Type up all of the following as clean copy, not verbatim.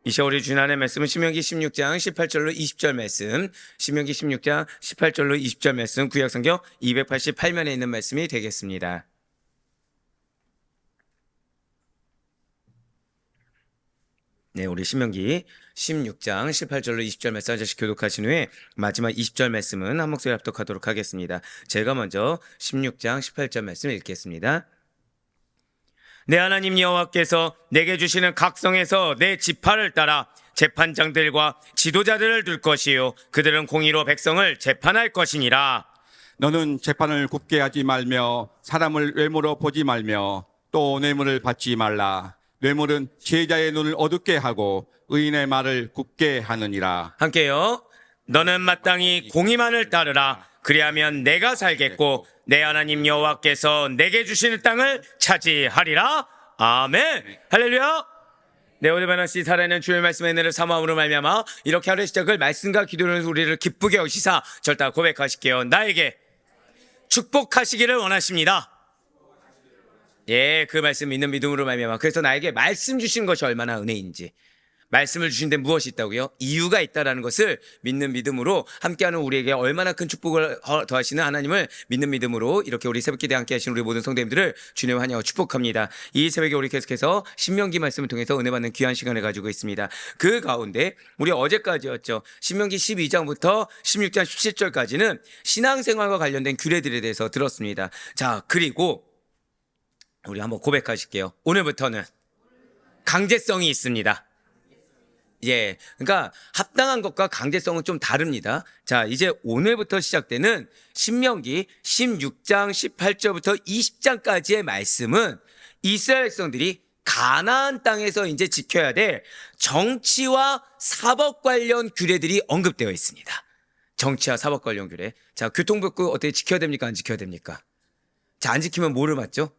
이 시간 우리 주일의 말씀은 신명기 16장 18절로 20절 말씀, 신명기 16장 18절로 20절 말씀, 구약성경 288면에 있는 말씀이 되겠습니다. 네, 우리 신명기 16장 18절로 20절 말씀 한 절씩 교독하신 후에 마지막 20절 말씀은 한 목소리 합독하도록 하겠습니다. 제가 먼저 16장 18절 말씀 읽겠습니다. 내 하나님 여호와께서 내게 주시는 각성에서 내 지파를 따라 재판장들과 지도자들을 둘 것이요 그들은 공의로 백성을 재판할 것이니라. 너는 재판을 굽게 하지 말며 사람을 외모로 보지 말며 또 뇌물을 받지 말라. 뇌물은 제자의 눈을 어둡게 하고 의인의 말을 굽게 하느니라. 함께요. 너는 마땅히 공의만을 따르라. 그리하면 내가 살겠고 내 하나님 여호와께서 내게 주시는 땅을 차지하리라. 아멘. 할렐루야. 네, 오늘 반드시 살아있는 주의 말씀의 은혜를 사모함으로 말미암아 이렇게 하루의 시작을 말씀과 기도는 우리를 기쁘게 하시사 절대 고백하실게요. 나에게 축복하시기를 원하십니다. 예, 그 말씀 믿는 믿음으로 말미암아 그래서 나에게 말씀 주신 것이 얼마나 은혜인지, 말씀을 주신 데 무엇이 있다고요? 이유가 있다라는 것을 믿는 믿음으로 함께하는 우리에게 얼마나 큰 축복을 더하시는 하나님을 믿는 믿음으로 이렇게 우리 새벽기도에 함께 하시는 우리 모든 성도님들을 주님 환영하고 축복합니다. 이 새벽에 우리 계속해서 신명기 말씀을 통해서 은혜 받는 귀한 시간을 가지고 있습니다. 그 가운데 우리 어제까지였죠. 신명기 12장부터 16장 17절까지는 신앙생활과 관련된 규례들에 대해서 들었습니다. 자, 그리고 우리 한번 고백하실게요. 오늘부터는 강제성이 있습니다. 예, 그러니까 합당한 것과 강제성은 좀 다릅니다. 자, 이제 오늘부터 시작되는 신명기 16장 18절부터 20장까지의 말씀은 이스라엘 백성들이 가나안 땅에서 이제 지켜야 될 정치와 사법 관련 규례들이 언급되어 있습니다. 정치와 사법 관련 규례. 자, 교통법규 어떻게 지켜야 됩니까? 안 지켜야 됩니까? 자, 안 지키면 뭐를 맞죠?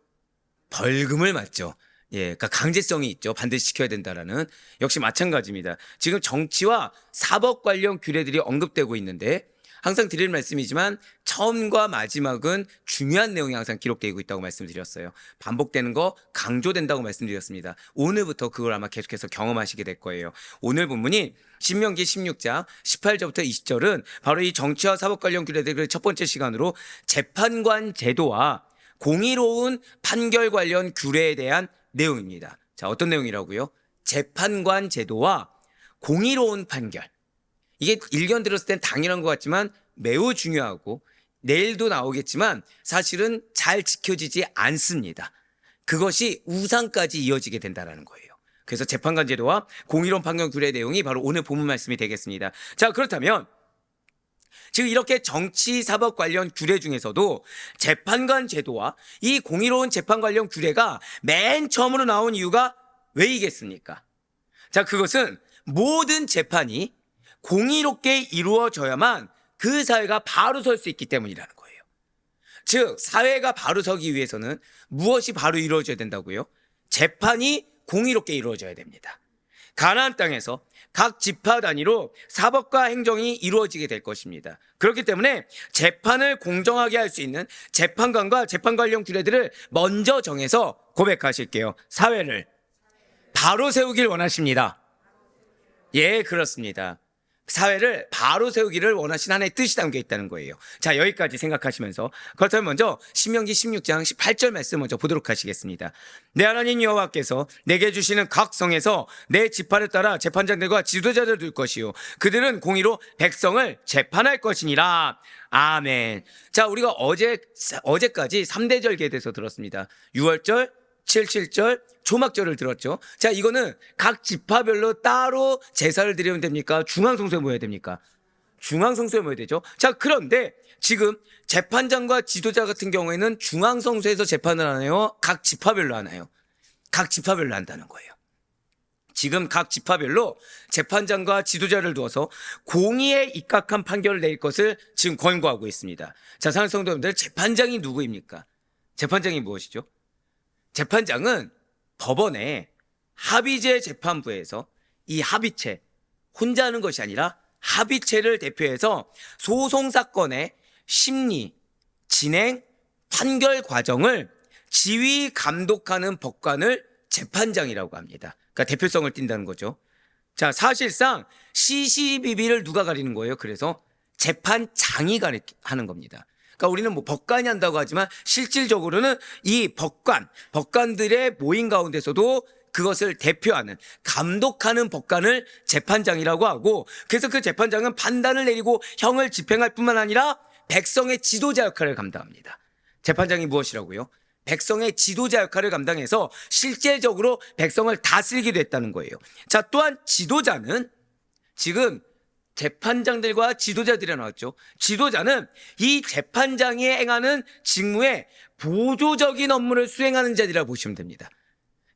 벌금을 맞죠. 예, 그러니까 강제성이 있죠. 반드시 지켜야 된다라는. 역시 마찬가지입니다. 지금 정치와 사법 관련 규례들이 언급되고 있는데 항상 드릴 말씀이지만 처음과 마지막은 중요한 내용이 항상 기록되고 있다고 말씀드렸어요. 반복되는 거 강조된다고 말씀드렸습니다. 오늘부터 그걸 아마 계속해서 경험하시게 될 거예요. 오늘 본문이 신명기 16장 18절부터 20절은 바로 이 정치와 사법 관련 규례들의 첫 번째 시간으로 재판관 제도와 공의로운 판결 관련 규례에 대한 내용입니다. 자, 어떤 내용이라고요? 재판관 제도와 공의로운 판결. 이게 일견 들었을 땐 당연한 것 같지만 매우 중요하고 내일도 나오겠지만 사실은 잘 지켜지지 않습니다. 그것이 우상까지 이어지게 된다는 거예요. 그래서 재판관 제도와 공의로운 판결 규례 내용이 바로 오늘 본문 말씀이 되겠습니다. 자, 그렇다면 지금 이렇게 정치 사법 관련 규례 중에서도 재판관 제도와 이 공의로운 재판 관련 규례가 맨 처음으로 나온 이유가 왜이겠습니까? 자, 그것은 모든 재판이 공의롭게 이루어져야만 그 사회가 바로 설 수 있기 때문이라는 거예요. 즉, 사회가 바로 서기 위해서는 무엇이 바로 이루어져야 된다고요? 재판이 공의롭게 이루어져야 됩니다. 가나안 땅에서 각 지파 단위로 사법과 행정이 이루어지게 될 것입니다. 그렇기 때문에 재판을 공정하게 할 수 있는 재판관과 재판 관련 규례들을 먼저 정해서 고백하실게요. 사회를 바로 세우길 원하십니다. 예, 그렇습니다. 사회를 바로 세우기를 원하신 하나의 뜻이 담겨 있다는 거예요. 자, 여기까지 생각하시면서 그렇다면 먼저 신명기 16장 18절 말씀 먼저 보도록 하시겠습니다. 내 하나님 여호와께서 내게 주시는 각 성에서 내 지파를 따라 재판장들과 지도자들을 둘 것이요 그들은 공의로 백성을 재판할 것이니라. 아멘. 자, 우리가 어제까지 3대 절기에 대해서 들었습니다. 6월절, 7.7절, 조막절을 들었죠. 자, 이거는 각 지파별로 따로 제사를 드리면 됩니까? 중앙성소에 모여야 됩니까? 중앙성소에 모여야 되죠. 자, 그런데 지금 재판장과 지도자 같은 경우에는 중앙성소에서 재판을 하나요? 각 지파별로 하나요? 각 지파별로 한다는 거예요. 지금 각 지파별로 재판장과 지도자를 두어서 공의에 입각한 판결을 내릴 것을 지금 권고하고 있습니다. 자, 사랑하는 성도님들, 재판장이 누구입니까? 재판장이 무엇이죠? 재판장은 법원의 합의제 재판부에서 이 합의체, 혼자 하는 것이 아니라 합의체를 대표해서 소송사건의 심리, 진행, 판결 과정을 지휘 감독하는 법관을 재판장이라고 합니다. 그러니까 대표성을 띈다는 거죠. 자, 사실상 시시비비를 누가 가리는 거예요? 그래서 재판장이 하는 겁니다. 그러니까 우리는 뭐 법관이 한다고 하지만 실질적으로는 이 법관들의 모임 가운데서도 그것을 대표하는, 감독하는 법관을 재판장이라고 하고, 그래서 그 재판장은 판단을 내리고 형을 집행할 뿐만 아니라 백성의 지도자 역할을 감당합니다. 재판장이 무엇이라고요? 백성의 지도자 역할을 감당해서 실질적으로 백성을 다스리기도 했다는 거예요. 자, 또한 지도자는 지금 재판장들과 지도자들이 나왔죠. 지도자는 이 재판장이 행하는 직무에 보조적인 업무를 수행하는 자들이라고 보시면 됩니다.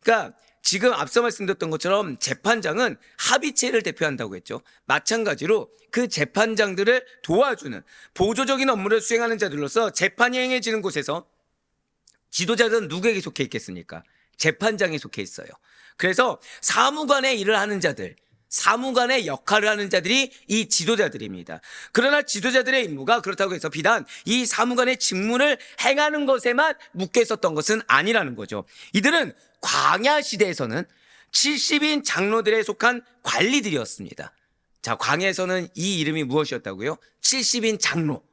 그러니까 지금 앞서 말씀드렸던 것처럼 재판장은 합의체를 대표한다고 했죠. 마찬가지로 그 재판장들을 도와주는 보조적인 업무를 수행하는 자들로서 재판이 행해지는 곳에서 지도자들은 누구에게 속해 있겠습니까? 재판장에 속해 있어요. 그래서 사무관의 일을 하는 자들, 사무관의 역할을 하는 자들이 이 지도자들입니다. 그러나 지도자들의 임무가 그렇다고 해서 비단 이 사무관의 직무를 행하는 것에만 묶여 있었던 것은 아니라는 거죠. 이들은 광야 시대에서는 70인 장로들에 속한 관리들이었습니다. 자, 광야에서는 이 이름이 무엇이었다고요? 70인 장로.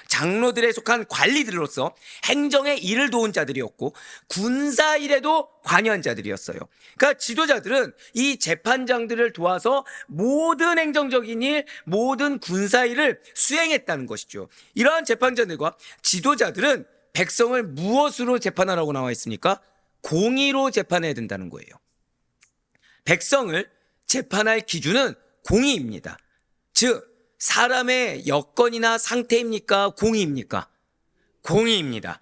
장로들에 속한 관리들로서 행정의 일을 도운 자들이었고 군사 일에도 관여한 자들이었어요. 그러니까 지도자들은 이 재판장들을 도와서 모든 행정적인 일, 모든 군사 일을 수행했다는 것이죠. 이러한 재판장들과 지도자들은 백성을 무엇으로 재판하라고 나와 있습니까? 공의로 재판해야 된다는 거예요. 백성을 재판할 기준은 공의입니다. 즉 사람의 여건이나 상태입니까? 공의입니까? 공의입니다.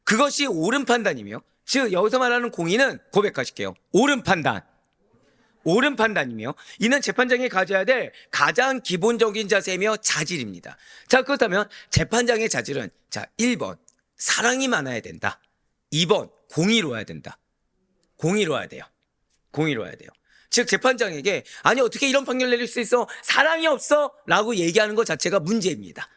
그것이 옳은 판단이며, 즉 여기서 말하는 공의는 고백하실게요. 옳은 판단. 옳은 판단이며, 이는 재판장이 가져야 될 가장 기본적인 자세이며 자질입니다. 자, 그렇다면 재판장의 자질은, 자, 1번 사랑이 많아야 된다. 2번 공의로워야 된다. 공의로워야 돼요. 공의로워야 돼요. 즉 재판장에게 아니 어떻게 이런 판결 내릴 수 있어? 사랑이 없어? 라고 얘기하는 것 자체가 문제입니다.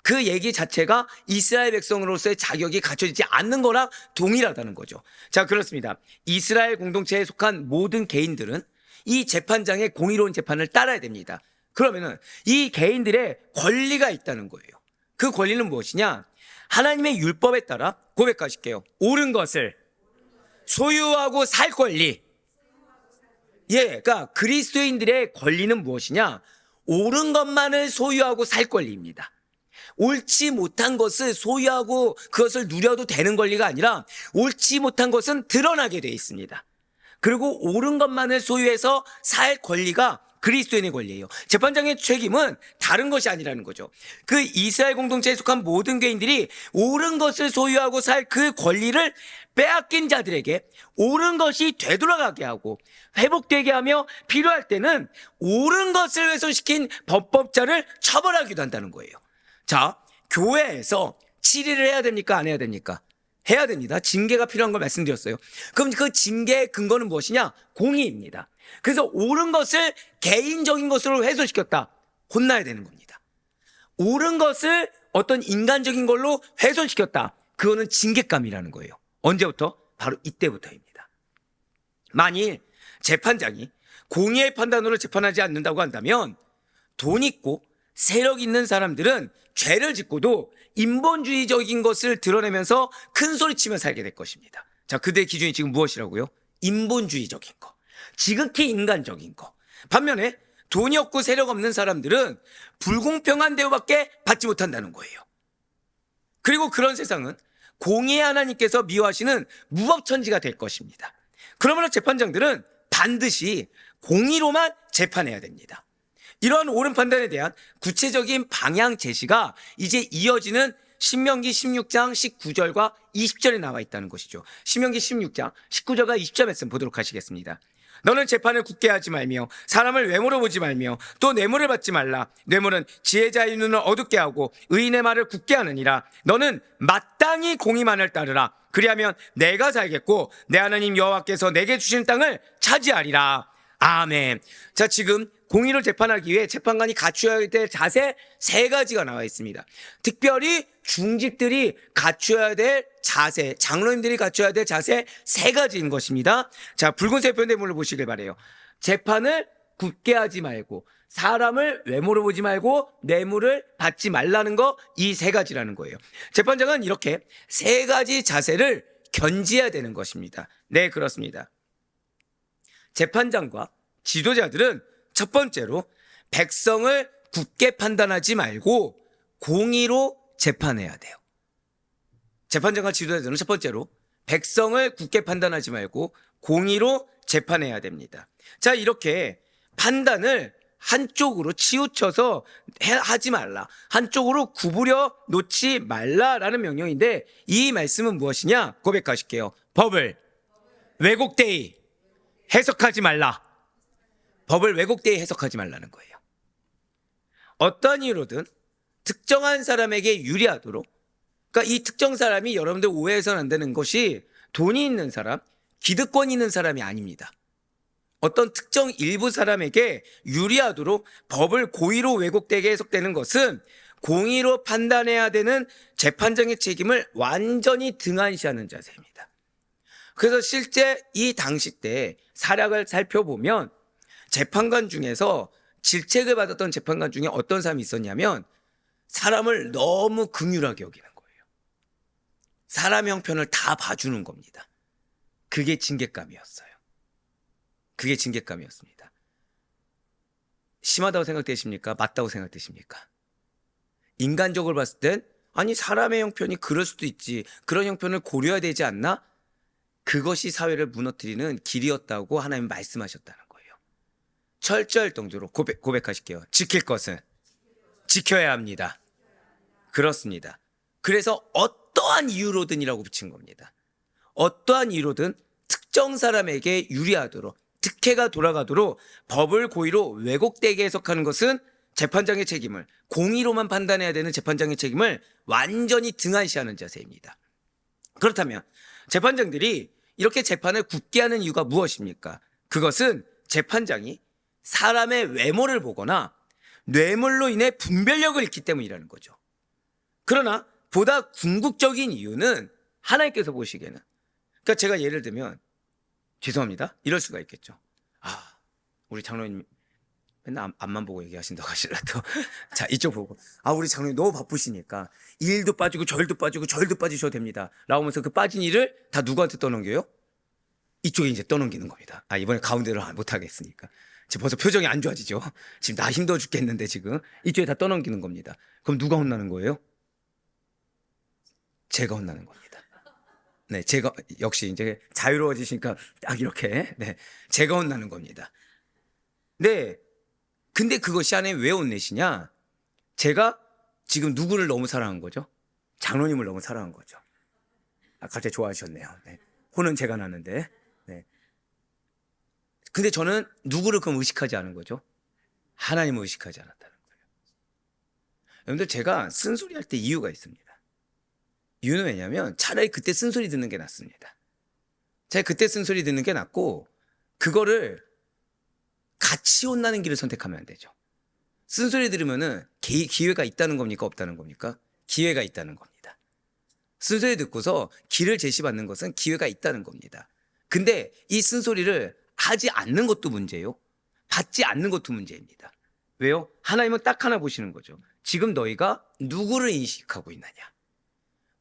그 얘기 자체가 이스라엘 백성으로서의 자격이 갖춰지지 않는 거랑 동일하다는 거죠. 자, 그렇습니다. 이스라엘 공동체에 속한 모든 개인들은 이 재판장의 공의로운 재판을 따라야 됩니다. 그러면은 이 개인들의 권리가 있다는 거예요. 그 권리는 무엇이냐? 하나님의 율법에 따라 고백하실게요. 옳은 것을 소유하고 살 권리. 그러니까 그리스도인들의 권리는 무엇이냐? 옳은 것만을 소유하고 살 권리입니다. 옳지 못한 것을 소유하고 그것을 누려도 되는 권리가 아니라 옳지 못한 것은 드러나게 되어 있습니다. 그리고 옳은 것만을 소유해서 살 권리가 그리스도인의 권리예요. 재판장의 책임은 다른 것이 아니라는 거죠. 그 이스라엘 공동체에 속한 모든 개인들이 옳은 것을 소유하고 살 그 권리를 빼앗긴 자들에게 옳은 것이 되돌아가게 하고 회복되게 하며 필요할 때는 옳은 것을 훼손시킨 법법자를 처벌하기도 한다는 거예요. 자, 교회에서 치리를 해야 됩니까? 안 해야 됩니까? 해야 됩니다. 징계가 필요한 걸 말씀드렸어요. 그럼 그 징계의 근거는 무엇이냐? 공의입니다. 그래서 옳은 것을 개인적인 것으로 훼손시켰다. 혼나야 되는 겁니다. 옳은 것을 어떤 인간적인 걸로 훼손시켰다. 그거는 징계감이라는 거예요. 언제부터? 바로 이때부터입니다. 만일 재판장이 공의의 판단으로 재판하지 않는다고 한다면 돈 있고 세력 있는 사람들은 죄를 짓고도 인본주의적인 것을 드러내면서 큰 소리치며 살게 될 것입니다. 자, 그들의 기준이 지금 무엇이라고요? 인본주의적인 거, 지극히 인간적인 거. 반면에 돈이 없고 세력 없는 사람들은 불공평한 대우밖에 받지 못한다는 거예요. 그리고 그런 세상은 공의의 하나님께서 미워하시는 무법천지가 될 것입니다. 그러므로 재판장들은 반드시 공의로만 재판해야 됩니다. 이러한 옳은 판단에 대한 구체적인 방향 제시가 이제 이어지는 신명기 16장 19절과 20절에 나와 있다는 것이죠. 신명기 16장 19절과 20절 말씀 보도록 하시겠습니다. 너는 재판을 굳게 하지 말며 사람을 외모로 보지 말며 또 뇌물을 받지 말라. 뇌물은 지혜자의 눈을 어둡게 하고 의인의 말을 굳게 하느니라. 너는 마땅히 공의만을 따르라. 그리하면 내가 살겠고 내 하나님 여호와께서 내게 주신 땅을 차지하리라. 아멘. 자, 지금 공의를 재판하기 위해 재판관이 갖추어야 될 자세 3가지가 나와 있습니다. 특별히 중직들이 갖추어야 될 자세, 장로님들이 갖춰야 될 자세 3가지인 것입니다. 자, 붉은색 편대물을 보시길 바래요. 재판을 굳게 하지 말고 사람을 외모로 보지 말고 뇌물을 받지 말라는 거, 이 세 가지라는 거예요. 재판장은 이렇게 세 가지 자세를 견지해야 되는 것입니다. 네, 그렇습니다. 재판장과 지도자들은 첫 번째로 백성을 굳게 판단하지 말고 공의로 재판해야 돼요. 재판장과 지도자들은 첫 번째로 백성을 굳게 판단하지 말고 공의로 재판해야 됩니다. 자, 이렇게 판단을 한쪽으로 치우쳐서 하지 말라, 한쪽으로 구부려 놓지 말라라는 명령인데, 이 말씀은 무엇이냐? 고백하실게요. 법을 왜곡되이 해석하지 말라. 법을 왜곡되이 해석하지 말라는 거예요. 어떠한 이유로든 특정한 사람에게 유리하도록, 그러니까 이 특정 사람이 여러분들 오해해서는 안 되는 것이 돈이 있는 사람, 기득권 있는 사람이 아닙니다. 어떤 특정 일부 사람에게 유리하도록 법을 고의로 왜곡되게 해석되는 것은 공의로 판단해야 되는 재판장의 책임을 완전히 등한시하는 자세입니다. 그래서 실제 이 당시 때 사략을 살펴보면 재판관 중에서 질책을 받았던 재판관 중에 어떤 사람이 있었냐면 사람을 너무 긍휼하게 여기는 거예요. 사람 형편을 다 봐주는 겁니다. 그게 징계감이었어요. 그게 징계감이었습니다. 심하다고 생각되십니까? 맞다고 생각되십니까? 인간적으로 봤을 땐 아니 사람의 형편이 그럴 수도 있지, 그런 형편을 고려해야 되지 않나? 그것이 사회를 무너뜨리는 길이었다고 하나님 말씀하셨다는 거예요. 철저할 정도로 고백하실게요. 지킬 것은 지켜야 합니다. 그렇습니다. 그래서 어떠한 이유로든이라고 붙인 겁니다. 어떠한 이유로든 특정 사람에게 유리하도록, 특혜가 돌아가도록 법을 고의로 왜곡되게 해석하는 것은 재판장의 책임을, 공의로만 판단해야 되는 재판장의 책임을 완전히 등한시하는 자세입니다. 그렇다면 재판장들이 이렇게 재판을 굳게 하는 이유가 무엇입니까? 그것은 재판장이 사람의 외모를 보거나 뇌물로 인해 분별력을 잃기 때문이라는 거죠. 그러나 보다 궁극적인 이유는 하나님께서 보시기에는, 그러니까 제가 예를 들면 죄송합니다, 이럴 수가 있겠죠. 아, 우리 장로님 맨날 앞만 보고 얘기하신다고 하시라도 자, 이쪽 보고 우리 장로님 너무 바쁘시니까 일도 빠지고 절도 빠지고 절도 빠지셔도 됩니다 라고 하면서 그 빠진 일을 다 누구한테 떠넘겨요? 이쪽에 이제 떠넘기는 겁니다. 이번에 가운데로 못하겠으니까. 지금 벌써 표정이 안 좋아지죠. 지금 나 힘들어 죽겠는데 지금 이쪽에 다 떠넘기는 겁니다. 그럼 누가 혼나는 거예요? 제가 혼나는 겁니다. 네, 제가 역시 이제 자유로워지시니까 딱 이렇게, 네, 제가 혼나는 겁니다. 네, 근데 그것이 안에 왜 혼내시냐? 제가 지금 누구를 너무 사랑한 거죠? 장로님을 너무 사랑한 거죠. 갑자기 좋아하셨네요. 네. 혼은 제가 나는데. 네. 근데 저는 누구를 그럼 의식하지 않은 거죠? 하나님을 의식하지 않았다는 거예요. 여러분들, 제가 쓴소리 할 때 이유가 있습니다. 이유는 왜냐면 차라리 그때 쓴소리 듣는 게 낫습니다. 제가 그때 쓴소리 듣는 게 낫고, 그거를 같이 혼나는 길을 선택하면 안 되죠. 쓴소리 들으면은 기회가 있다는 겁니까? 없다는 겁니까? 기회가 있다는 겁니다. 쓴소리 듣고서 길을 제시받는 것은 기회가 있다는 겁니다. 근데 이 쓴소리를 하지 않는 것도 문제예요. 받지 않는 것도 문제입니다. 왜요? 하나님은 딱 하나 보시는 거죠. 지금 너희가 누구를 인식하고 있느냐,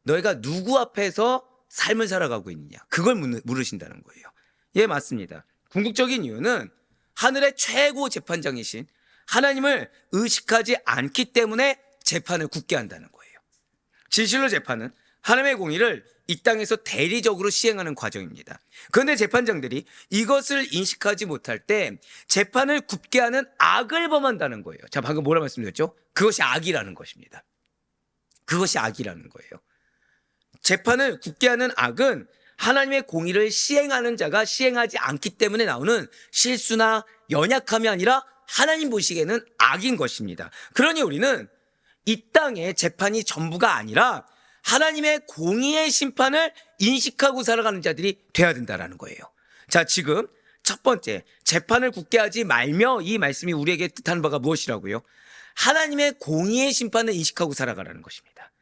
너희가 누구 앞에서 삶을 살아가고 있느냐, 그걸 물으신다는 거예요. 예, 맞습니다. 궁극적인 이유는 하늘의 최고 재판장이신 하나님을 의식하지 않기 때문에 재판을 굳게 한다는 거예요. 진실로 재판은 하나님의 공의를 이 땅에서 대리적으로 시행하는 과정입니다. 그런데 재판장들이 이것을 인식하지 못할 때 재판을 굳게 하는 악을 범한다는 거예요. 자, 방금 뭐라 말씀드렸죠? 그것이 악이라는 것입니다. 그것이 악이라는 거예요. 재판을 굳게 하는 악은 하나님의 공의를 시행하는 자가 시행하지 않기 때문에 나오는 실수나 연약함이 아니라 하나님 보시기에는 악인 것입니다. 그러니 우리는 이 땅의 재판이 전부가 아니라 하나님의 공의의 심판을 인식하고 살아가는 자들이 돼야 된다는 거예요. 자, 지금 첫 번째, 재판을 굳게 하지 말며, 이 말씀이 우리에게 뜻하는 바가 무엇이라고요? 하나님의 공의의 심판을 인식하고 살아가라는 것입니다.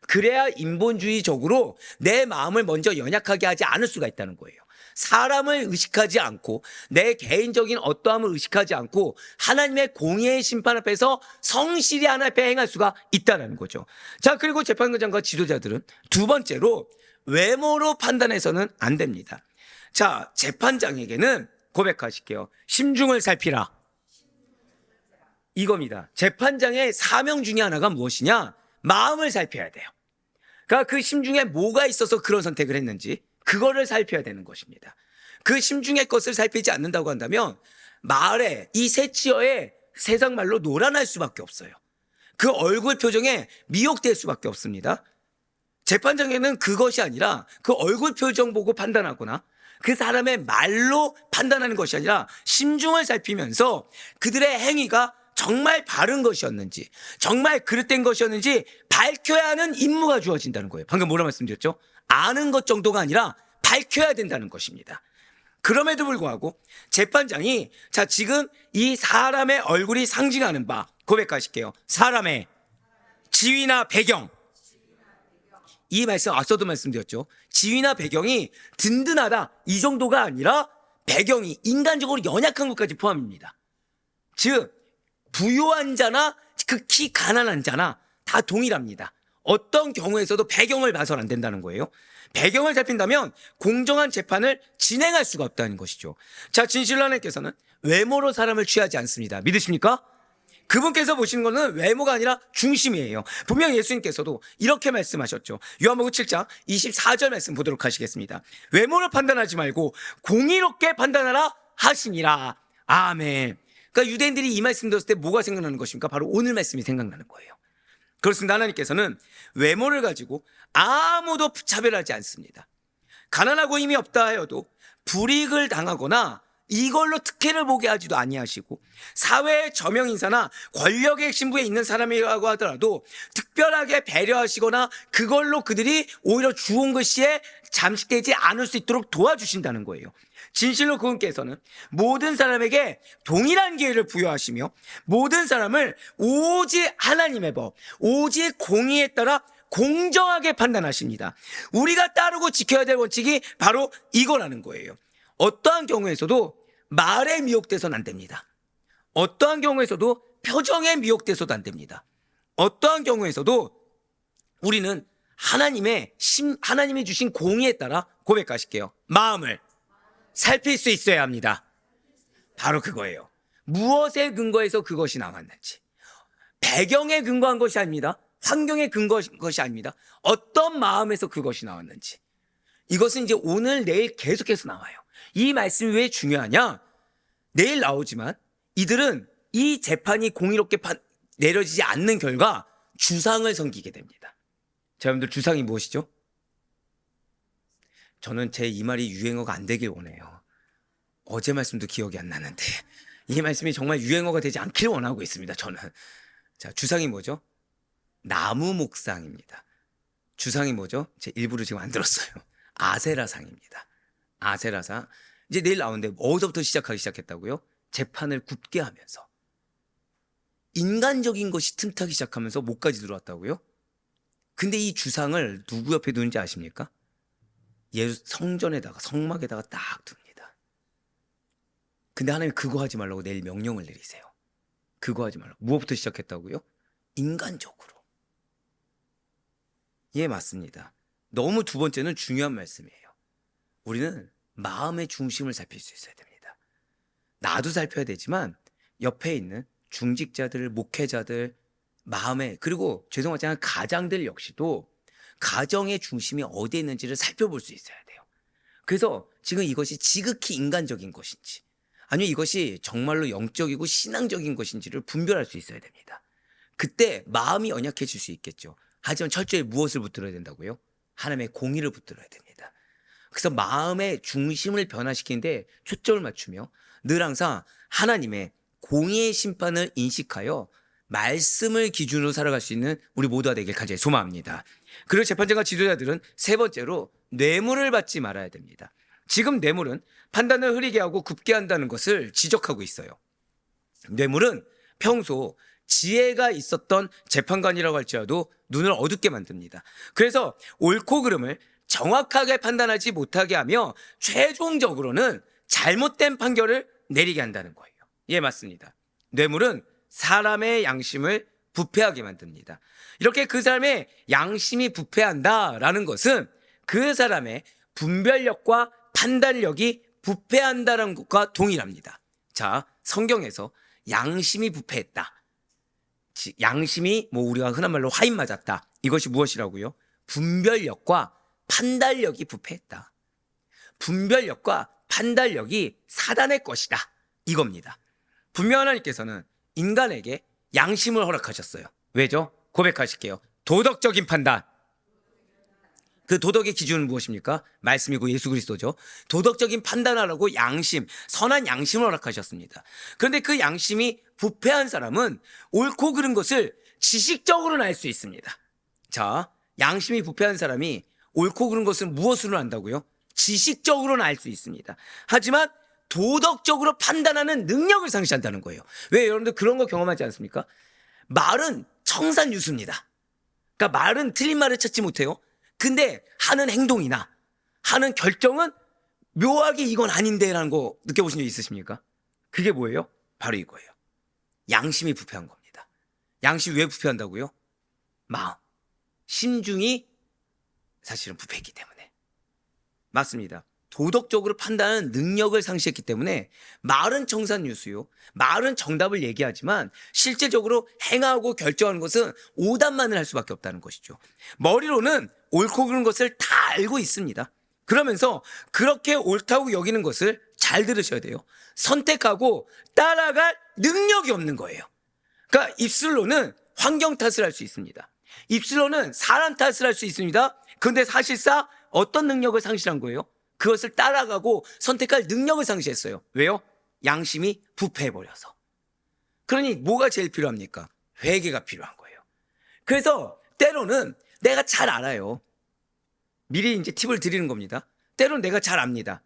그래야 인본주의적으로 내 마음을 먼저 연약하게 하지 않을 수가 있다는 거예요. 사람을 의식하지 않고 내 개인적인 어떠함을 의식하지 않고 하나님의 공의의 심판 앞에서 성실히 하나님 앞에 행할 수가 있다는 거죠. 자, 그리고 재판관장과 지도자들은 두 번째로 외모로 판단해서는 안 됩니다. 자, 재판장에게는 고백하실게요. 심중을 살피라. 이겁니다. 재판장의 사명 중에 하나가 무엇이냐? 마음을 살펴야 돼요. 그러니까 그 심중에 뭐가 있어서 그런 선택을 했는지 그거를 살펴야 되는 것입니다. 그 심중의 것을 살피지 않는다고 한다면 말에 이 새치어에 세상 말로 노란할 수밖에 없어요. 그 얼굴 표정에 미혹될 수밖에 없습니다. 재판장에는 그것이 아니라 그 얼굴 표정 보고 판단하거나 그 사람의 말로 판단하는 것이 아니라 심중을 살피면서 그들의 행위가 정말 바른 것이었는지 정말 그릇된 것이었는지 밝혀야 하는 임무가 주어진다는 거예요. 방금 뭐라 말씀드렸죠? 아는 것 정도가 아니라 밝혀야 된다는 것입니다. 그럼에도 불구하고 재판장이 자, 지금 이 사람의 얼굴이 상징하는 바 고백하실게요. 사람의 지위나 배경, 이 말씀 앞서도 말씀드렸죠. 지위나 배경이 든든하다 이 정도가 아니라 배경이 인간적으로 연약한 것까지 포함입니다. 즉 부유한 자나 극히 가난한 자나 다 동일합니다. 어떤 경우에서도 배경을 봐서는 안 된다는 거예요. 배경을 살핀다면 공정한 재판을 진행할 수가 없다는 것이죠. 자, 진실로 하나님께서는 외모로 사람을 취하지 않습니다. 믿으십니까? 그분께서 보시는 것은 외모가 아니라 중심이에요. 분명 예수님께서도 이렇게 말씀하셨죠. 요한복음 7장 24절 말씀 보도록 하시겠습니다. 외모를 판단하지 말고 공의롭게 판단하라 하시니라. 아멘. 그러니까 유대인들이 이 말씀 들었을 때 뭐가 생각나는 것입니까? 바로 오늘 말씀이 생각나는 거예요. 그렇습니다. 하나님께서는 외모를 가지고 아무도 차별하지 않습니다. 가난하고 힘이 없다 하여도 불이익을 당하거나 이걸로 특혜를 보게 하지도 아니하시고 사회의 저명 인사나 권력의 신부에 있는 사람이라고 하더라도 특별하게 배려하시거나 그걸로 그들이 오히려 주온 글씨에 잠식되지 않을 수 있도록 도와주신다는 거예요. 진실로 그분께서는 모든 사람에게 동일한 기회를 부여하시며 모든 사람을 오직 하나님의 법, 오직 공의에 따라 공정하게 판단하십니다. 우리가 따르고 지켜야 될 원칙이 바로 이거라는 거예요. 어떠한 경우에서도 말에 미혹돼서는 안 됩니다. 어떠한 경우에서도 표정에 미혹돼서도 안 됩니다. 어떠한 경우에서도 우리는 하나님이 주신 공의에 따라 고백하실게요. 마음을 살필 수 있어야 합니다. 바로 그거예요. 무엇에 근거해서 그것이 나왔는지. 배경에 근거한 것이 아닙니다. 환경에 근거한 것이 아닙니다. 어떤 마음에서 그것이 나왔는지. 이것은 이제 오늘 내일 계속해서 나와요. 이 말씀이 왜 중요하냐? 내일 나오지만 이들은 이 재판이 공의롭게 내려지지 않는 결과 주상을 섬기게 됩니다. 자, 여러분들 주상이 무엇이죠? 저는 제 이 말이 유행어가 안 되길 원해요. 어제 말씀도 기억이 안 나는데 이 말씀이 정말 유행어가 되지 않길 원하고 있습니다. 저는. 자, 주상이 뭐죠? 나무 목상입니다. 주상이 뭐죠? 제 일부러 지금 안 들었어요. 아세라상입니다. 아세라상. 이제 내일 나오는데 어디서부터 시작하기 시작했다고요? 재판을 굽게 하면서 인간적인 것이 틈타기 시작하면서 목까지 들어왔다고요? 근데 이 주상을 누구 옆에 두는지 아십니까? 성전에다가 성막에다가 딱 둡니다. 근데 하나님 그거 하지 말라고 내일 명령을 내리세요. 그거 하지 말라고. 무엇부터 시작했다고요? 인간적으로. 예, 맞습니다. 너무 두 번째는 중요한 말씀이에요. 우리는 마음의 중심을 살필 수 있어야 됩니다. 나도 살펴야 되지만 옆에 있는 중직자들, 목회자들, 마음에, 그리고 죄송하지만 가장들 역시도 가정의 중심이 어디에 있는지를 살펴볼 수 있어야 돼요. 그래서 지금 이것이 지극히 인간적인 것인지 아니면 이것이 정말로 영적이고 신앙적인 것인지를 분별할 수 있어야 됩니다. 그때 마음이 연약해질 수 있겠죠. 하지만 철저히 무엇을 붙들어야 된다고요? 하나님의 공의를 붙들어야 됩니다. 그래서 마음의 중심을 변화시키는데 초점을 맞추며 늘 항상 하나님의 공의의 심판을 인식하여 말씀을 기준으로 살아갈 수 있는 우리 모두가 되길 간절히 소망합니다. 그리고 재판장과 지도자들은 세 번째로 뇌물을 받지 말아야 됩니다. 지금 뇌물은 판단을 흐리게 하고 굽게 한다는 것을 지적하고 있어요. 뇌물은 평소 지혜가 있었던 재판관이라고 할지라도 눈을 어둡게 만듭니다. 그래서 옳고 그름을 정확하게 판단하지 못하게 하며 최종적으로는 잘못된 판결을 내리게 한다는 거예요. 예, 맞습니다. 뇌물은 사람의 양심을 부패하게 만듭니다. 이렇게 그 사람의 양심이 부패한다라는 것은 그 사람의 분별력과 판단력이 부패한다는 것과 동일합니다. 자, 성경에서 양심이 부패했다. 양심이 우리가 흔한 말로 화인 맞았다. 이것이 무엇이라고요? 분별력과 판단력이 부패했다. 분별력과 판단력이 사단의 것이다. 이겁니다. 분명 하나님께서는 인간에게 양심을 허락하셨어요. 왜죠? 고백하실게요. 도덕적인 판단. 그 도덕의 기준은 무엇입니까? 말씀이고 예수 그리스도죠. 도덕적인 판단하라고 양심, 선한 양심을 허락하셨습니다. 그런데 그 양심이 부패한 사람은 옳고 그른 것을 지식적으로는 알 수 있습니다. 자, 양심이 부패한 사람이 옳고 그른 것을 무엇으로 안다고요? 지식적으로는 알 수 있습니다. 하지만 도덕적으로 판단하는 능력을 상실한다는 거예요. 왜 여러분들 그런 거 경험하지 않습니까? 말은 청산유수입니다. 그러니까 말은 틀린 말을 찾지 못해요. 근데 하는 행동이나 하는 결정은 묘하게 이건 아닌데라는 거 느껴보신 적 있으십니까? 그게 뭐예요? 바로 이거예요. 양심이 부패한 겁니다. 양심이 왜 부패한다고요? 마음, 심중이 사실은 부패했기 때문에. 맞습니다. 도덕적으로 판단하는 능력을 상실했기 때문에 말은 청산유수요. 말은 정답을 얘기하지만 실질적으로 행하고 결정하는 것은 오답만을 할 수밖에 없다는 것이죠. 머리로는 옳고 그른 것을 다 알고 있습니다. 그러면서 그렇게 옳다고 여기는 것을 잘 들으셔야 돼요. 선택하고 따라갈 능력이 없는 거예요. 그러니까 입술로는 환경 탓을 할 수 있습니다. 입술로는 사람 탓을 할 수 있습니다. 그런데 사실상 어떤 능력을 상실한 거예요? 그것을 따라가고 선택할 능력을 상실했어요. 왜요? 양심이 부패해버려서. 그러니 뭐가 제일 필요합니까? 회개가 필요한 거예요. 그래서 때로는 내가 잘 알아요. 미리 이제 팁을 드리는 겁니다. 때로는 내가 잘 압니다.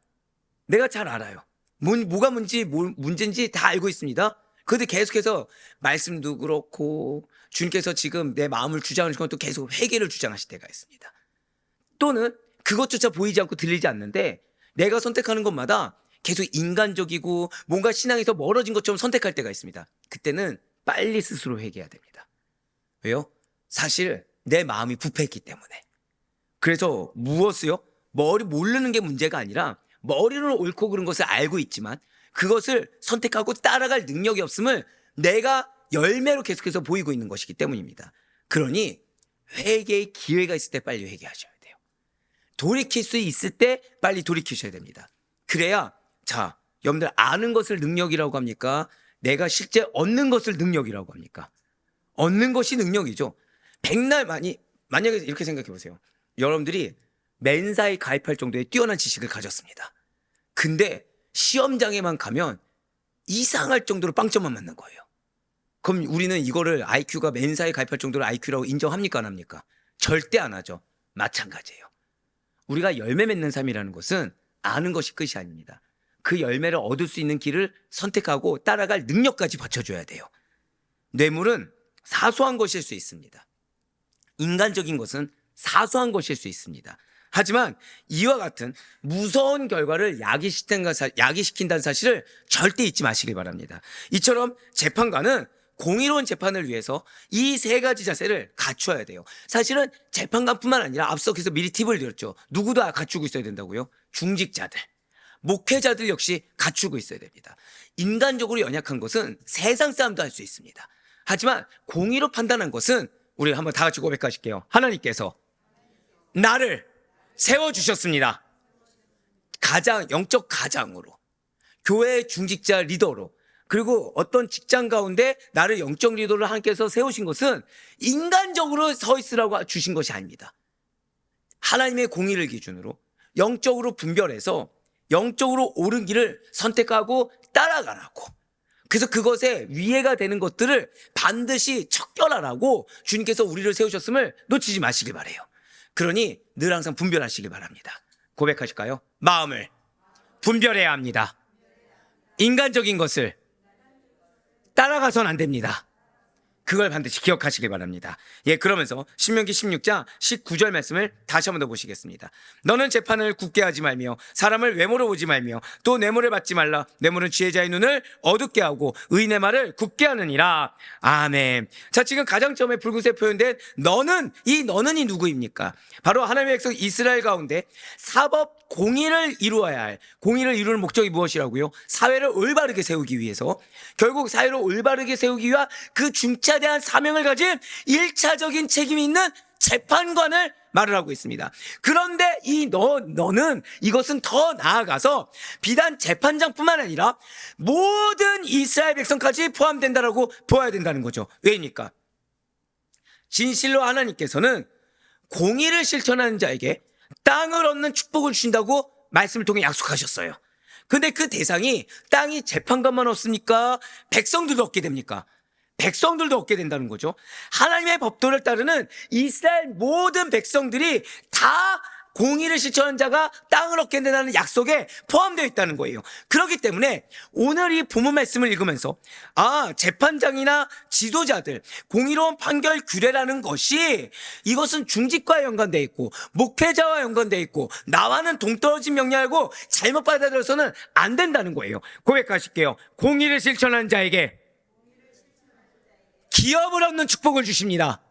내가 잘 알아요. 뭐가 문제인지 다 알고 있습니다. 그런데 계속해서 말씀도 그렇고 주님께서 지금 내 마음을 주장하시는 것도 계속 회개를 주장하실 때가 있습니다. 또는 그것조차 보이지 않고 들리지 않는데 내가 선택하는 것마다 계속 인간적이고 뭔가 신앙에서 멀어진 것처럼 선택할 때가 있습니다. 그때는 빨리 스스로 회개해야 됩니다. 왜요? 사실 내 마음이 부패했기 때문에. 그래서 무엇을요? 모르는 게 문제가 아니라 머리로 옳고 그른 것을 알고 있지만 그것을 선택하고 따라갈 능력이 없음을 내가 열매로 계속해서 보이고 있는 것이기 때문입니다. 그러니 회개의 기회가 있을 때 빨리 회개하셔야 돼요. 돌이킬 수 있을 때 빨리 돌이키셔야 됩니다. 그래야 자, 여러분들 아는 것을 능력이라고 합니까? 내가 실제 얻는 것을 능력이라고 합니까? 얻는 것이 능력이죠. 백날 만약에 이렇게 생각해 보세요. 여러분들이 맨사에 가입할 정도의 뛰어난 지식을 가졌습니다. 근데 시험장에만 가면 이상할 정도로 빵점만 맞는 거예요. 그럼 우리는 이거를 IQ가 맨사에 가입할 정도로 IQ라고 인정합니까? 안 합니까? 절대 안 하죠. 마찬가지예요. 우리가 열매 맺는 삶이라는 것은 아는 것이 끝이 아닙니다. 그 열매를 얻을 수 있는 길을 선택하고 따라갈 능력까지 받쳐줘야 돼요. 뇌물은 사소한 것일 수 있습니다. 인간적인 것은 사소한 것일 수 있습니다. 하지만 이와 같은 무서운 결과를 야기시킨다는 사실을 절대 잊지 마시길 바랍니다. 이처럼 재판관은 공의로운 재판을 위해서 이 세 가지 자세를 갖춰야 돼요. 사실은 재판관뿐만 아니라 앞서 계속 미리 팁을 드렸죠. 누구도 갖추고 있어야 된다고요? 중직자들, 목회자들 역시 갖추고 있어야 됩니다. 인간적으로 연약한 것은 세상 사람도 할 수 있습니다. 하지만 공의로 판단한 것은 우리 한번 다 같이 고백하실게요. 하나님께서 나를 세워주셨습니다. 영적 가장으로, 교회의 중직자 리더로, 그리고 어떤 직장 가운데 나를 영적 리더로 하나님께서 세우신 것은 인간적으로 서 있으라고 주신 것이 아닙니다. 하나님의 공의를 기준으로 영적으로 분별해서 영적으로 옳은 길을 선택하고 따라가라고. 그래서 그것에 위해가 되는 것들을 반드시 척결하라고 주님께서 우리를 세우셨음을 놓치지 마시길 바라요. 그러니 늘 항상 분별하시길 바랍니다. 고백하실까요? 마음을 분별해야 합니다. 인간적인 것을 따라가선 안 됩니다. 그걸 반드시 기억하시길 바랍니다. 예, 그러면서 신명기 16장 19절 말씀을 다시 한번 더 보시겠습니다. 너는 재판을 굳게 하지 말며 사람을 외모로 보지 말며 또 뇌물을 받지 말라. 뇌물은 지혜자의 눈을 어둡게 하고 의인의 말을 굳게 하느니라. 아멘. 자, 지금 가장 처음에 붉은색 표현된 너는, 이 누구입니까? 바로 하나님의 백성 이스라엘 가운데 사법 공의를 이루어야 할, 공의를 이루는 목적이 무엇이라고요? 사회를 올바르게 세우기 위해서, 결국 사회를 올바르게 세우기 위한 그 중차대한 사명을 가진 1차적인 책임이 있는 재판관을 말을 하고 있습니다. 그런데 이 너는 이것은 더 나아가서 비단 재판장뿐만 아니라 모든 이스라엘 백성까지 포함된다라고 보아야 된다는 거죠. 왜입니까? 진실로 하나님께서는 공의를 실천하는 자에게 땅을 얻는 축복을 주신다고 말씀을 통해 약속하셨어요. 근데 그 대상이 땅이 재판관만 얻습니까? 백성들도 얻게 됩니까? 백성들도 얻게 된다는 거죠. 하나님의 법도를 따르는 이스라엘 모든 백성들이 다 공의를 실천하는 자가 땅을 얻게 된다는 약속에 포함되어 있다는 거예요. 그렇기 때문에 오늘 이 본문 말씀을 읽으면서 재판장이나 지도자들 공의로운 판결 규례라는 것이 이것은 중직과 연관되어 있고 목회자와 연관되어 있고 나와는 동떨어진 명령하고 잘못 받아들여서는 안 된다는 거예요. 고백하실게요. 공의를 실천하는 자에게 기업을 얻는 축복을 주십니다.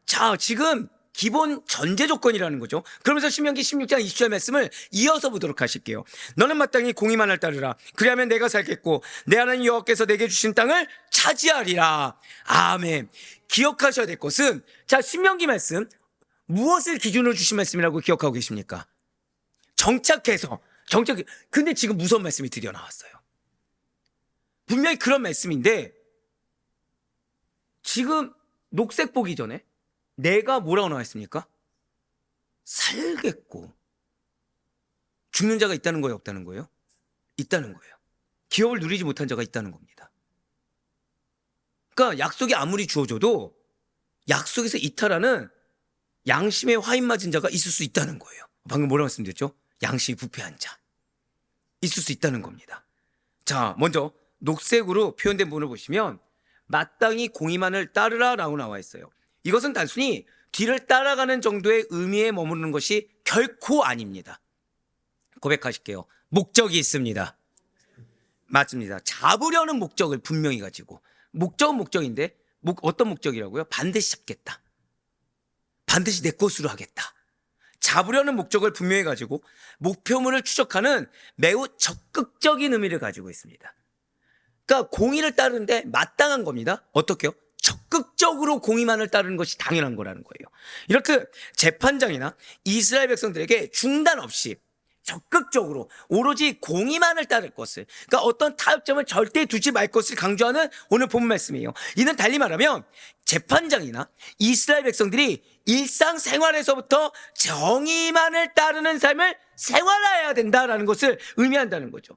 자, 지금 기본 전제 조건이라는 거죠. 그러면서 신명기 16장 20절 말씀을 이어서 보도록 하실게요. 너는 마땅히 공의만을 따르라. 그리하면 내가 살겠고 내 하나님 여호와께서 내게 주신 땅을 차지하리라. 아멘. 기억하셔야 될 것은, 자, 신명기 말씀 무엇을 기준으로 주신 말씀이라고 기억하고 계십니까? 근데 지금 무서운 말씀이 드디어 나왔어요. 분명히 그런 말씀인데 지금 녹색 보기 전에 내가 뭐라고 나와있습니까? 살겠고. 죽는 자가 있다는 거예요, 없다는 거예요? 있다는 거예요. 기업을 누리지 못한 자가 있다는 겁니다. 그러니까 약속이 아무리 주어져도 약속에서 이탈하는 양심에 화인 맞은 자가 있을 수 있다는 거예요. 방금 뭐라고 말씀드렸죠? 양심이 부패한 자. 있을 수 있다는 겁니다. 자, 먼저 녹색으로 표현된 부분을 보시면 마땅히 공의만을 따르라 라고 나와 있어요. 이것은 단순히 뒤를 따라가는 정도의 의미에 머무르는 것이 결코 아닙니다. 고백하실게요. 목적이 있습니다. 맞습니다. 잡으려는 목적을 분명히 가지고, 목적은 목적인데 어떤 목적이라고요? 반드시 잡겠다. 반드시 내 것으로 하겠다. 잡으려는 목적을 분명히 가지고 목표물을 추적하는 매우 적극적인 의미를 가지고 있습니다. 그러니까 공의를 따르는데 마땅한 겁니다. 어떻게요? 적극적으로 공의만을 따르는 것이 당연한 거라는 거예요. 이렇게 재판장이나 이스라엘 백성들에게 중단 없이 적극적으로 오로지 공의만을 따를 것을, 그러니까 어떤 타협점을 절대 두지 말 것을 강조하는 오늘 본문 말씀이에요. 이는 달리 말하면 재판장이나 이스라엘 백성들이 일상생활에서부터 정의만을 따르는 삶을 생활해야 된다라는 것을 의미한다는 거죠.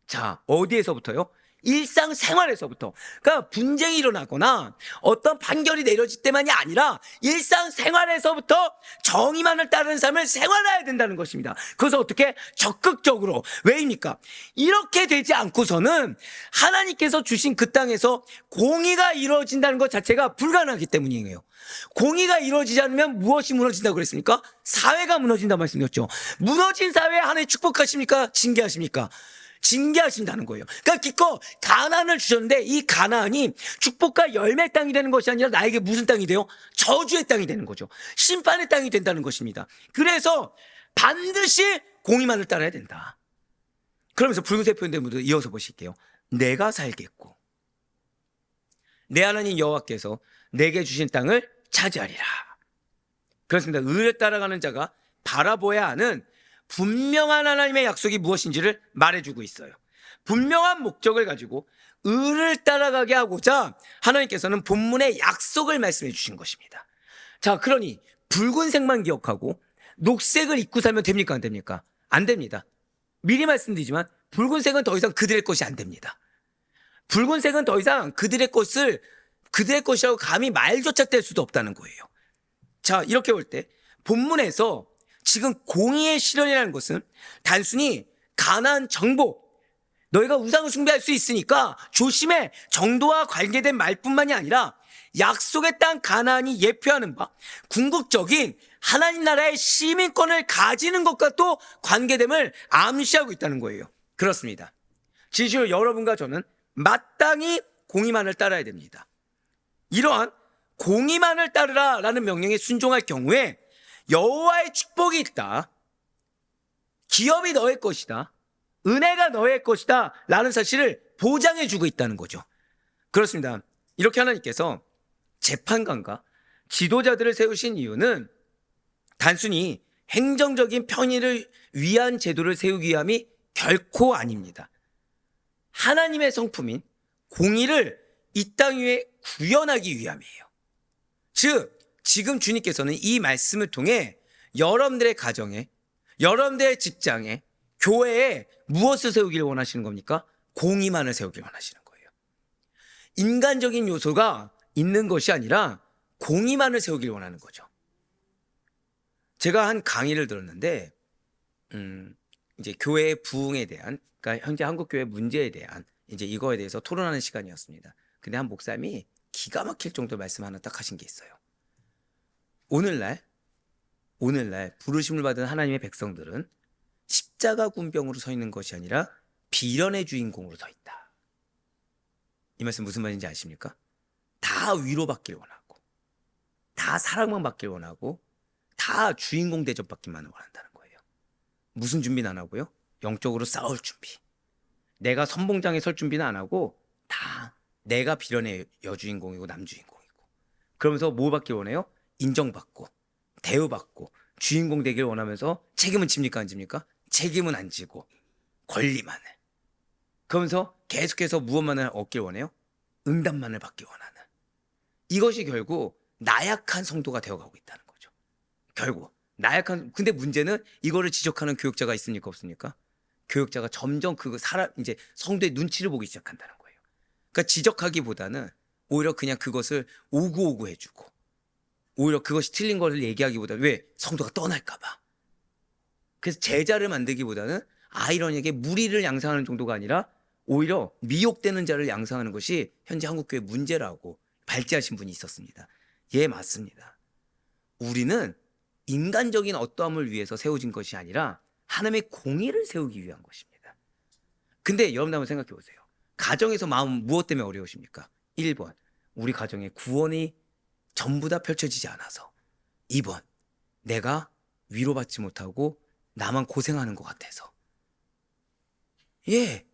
자, 어디에서부터요? 일상생활에서부터. 그러니까 분쟁이 일어나거나 어떤 판결이 내려질 때만이 아니라 일상생활에서부터 정의만을 따르는 삶을 생활해야 된다는 것입니다. 그래서 어떻게? 적극적으로. 왜입니까? 이렇게 되지 않고서는 하나님께서 주신 그 땅에서 공의가 이루어진다는 것 자체가 불가능하기 때문이에요. 공의가 이루어지지 않으면 무엇이 무너진다고 그랬습니까? 사회가 무너진다고 말씀드렸죠. 무너진 사회에 하나님 축복하십니까? 징계하십니까? 징계하신다는 거예요. 그러니까 기껏 가나안을 주셨는데 이 가나안이 축복과 열매의 땅이 되는 것이 아니라 나에게 무슨 땅이 돼요? 저주의 땅이 되는 거죠. 심판의 땅이 된다는 것입니다. 그래서 반드시 공의만을 따라야 된다. 그러면서 붉은색 표현된 분들 이어서 보실게요. 내가 살겠고 내 하나님 여호와께서 내게 주신 땅을 차지하리라. 그렇습니다. 의를 따라가는 자가 바라보아야 하는 분명한 하나님의 약속이 무엇인지를 말해주고 있어요. 분명한 목적을 가지고 의를 따라가게 하고자 하나님께서는 본문의 약속을 말씀해 주신 것입니다. 자, 그러니 붉은색만 기억하고 녹색을 입고 살면 됩니까? 안 됩니까? 안 됩니다. 미리 말씀드리지만 붉은색은 더 이상 그들의 것이 안 됩니다. 붉은색은 더 이상 그들의 것이라고 감히 말조차 뗄 수도 없다는 거예요. 자, 이렇게 볼 때 본문에서 지금 공의의 실현이라는 것은 단순히 가나안 정복, 너희가 우상을 숭배할 수 있으니까 조심해. 정도와 관계된 말뿐만이 아니라 약속의 땅 가나안이 예표하는 바 궁극적인 하나님 나라의 시민권을 가지는 것과 또 관계됨을 암시하고 있다는 거예요. 그렇습니다. 진실로 여러분과 저는 마땅히 공의만을 따라야 됩니다. 이러한 공의만을 따르라라는 명령에 순종할 경우에 여호와의 축복이 있다. 기업이 너의 것이다. 은혜가 너의 것이다. 라는 사실을 보장해 주고 있다는 거죠. 그렇습니다. 이렇게 하나님께서 재판관과 지도자들을 세우신 이유는 단순히 행정적인 편의를 위한 제도를 세우기 위함이 결코 아닙니다. 하나님의 성품인 공의를 이 땅 위에 구현하기 위함이에요. 즉, 지금 주님께서는 이 말씀을 통해 여러분들의 가정에, 여러분들의 직장에, 교회에 무엇을 세우기를 원하시는 겁니까? 공의만을 세우기를 원하시는 거예요. 인간적인 요소가 있는 것이 아니라 공의만을 세우기를 원하는 거죠. 제가 한 강의를 들었는데 이제 교회의 부흥에 대한, 그러니까 현재 한국 교회 문제에 대한 이제 이거에 대해서 토론하는 시간이었습니다. 근데 한 목사님이 기가 막힐 정도 말씀 하나 딱 하신 게 있어요. 오늘날 부르심을 받은 하나님의 백성들은 십자가 군병으로 서 있는 것이 아니라 비련의 주인공으로 서 있다. 이 말씀 무슨 말인지 아십니까? 다 위로받길 원하고, 다 사랑만 받길 원하고, 다 주인공 대접받기만 원한다는 거예요. 무슨 준비는 안 하고요? 영적으로 싸울 준비. 내가 선봉장에 설 준비는 안 하고 다 내가 비련의 여주인공이고 남주인공이고. 그러면서 뭐 받길 원해요? 인정받고 대우받고 주인공 되길 원하면서 책임은 집니까 안 집니까? 책임은 안 지고 권리만을. 그러면서 계속해서 무엇만을 얻길 원해요? 응답만을 받길 원하는. 이것이 결국 나약한 성도가 되어가고 있다는 거죠. 결국 나약한. 근데 문제는 이거를 지적하는 교육자가 있습니까 없습니까? 교육자가 점점 그 사람 이제 성도의 눈치를 보기 시작한다는 거예요. 그러니까 지적하기보다는 오히려 그냥 그것을 오구오구 해주고, 오히려 그것이 틀린 것을 얘기하기보다는 왜? 성도가 떠날까 봐. 그래서 제자를 만들기보다는 아이러니하게 무리를 양성하는 정도가 아니라 오히려 미혹되는 자를 양성하는 것이 현재 한국교회 문제라고 발제하신 분이 있었습니다. 예, 맞습니다. 우리는 인간적인 어떠함을 위해서 세워진 것이 아니라 하나님의 공의를 세우기 위한 것입니다. 근데 여러분 한번 생각해 보세요. 가정에서 마음 무엇 때문에 어려우십니까? 1번, 우리 가정에 구원이 전부 다 펼쳐지지 않아서. 2번, 내가 위로받지 못하고 나만 고생하는 것 같아서. 예,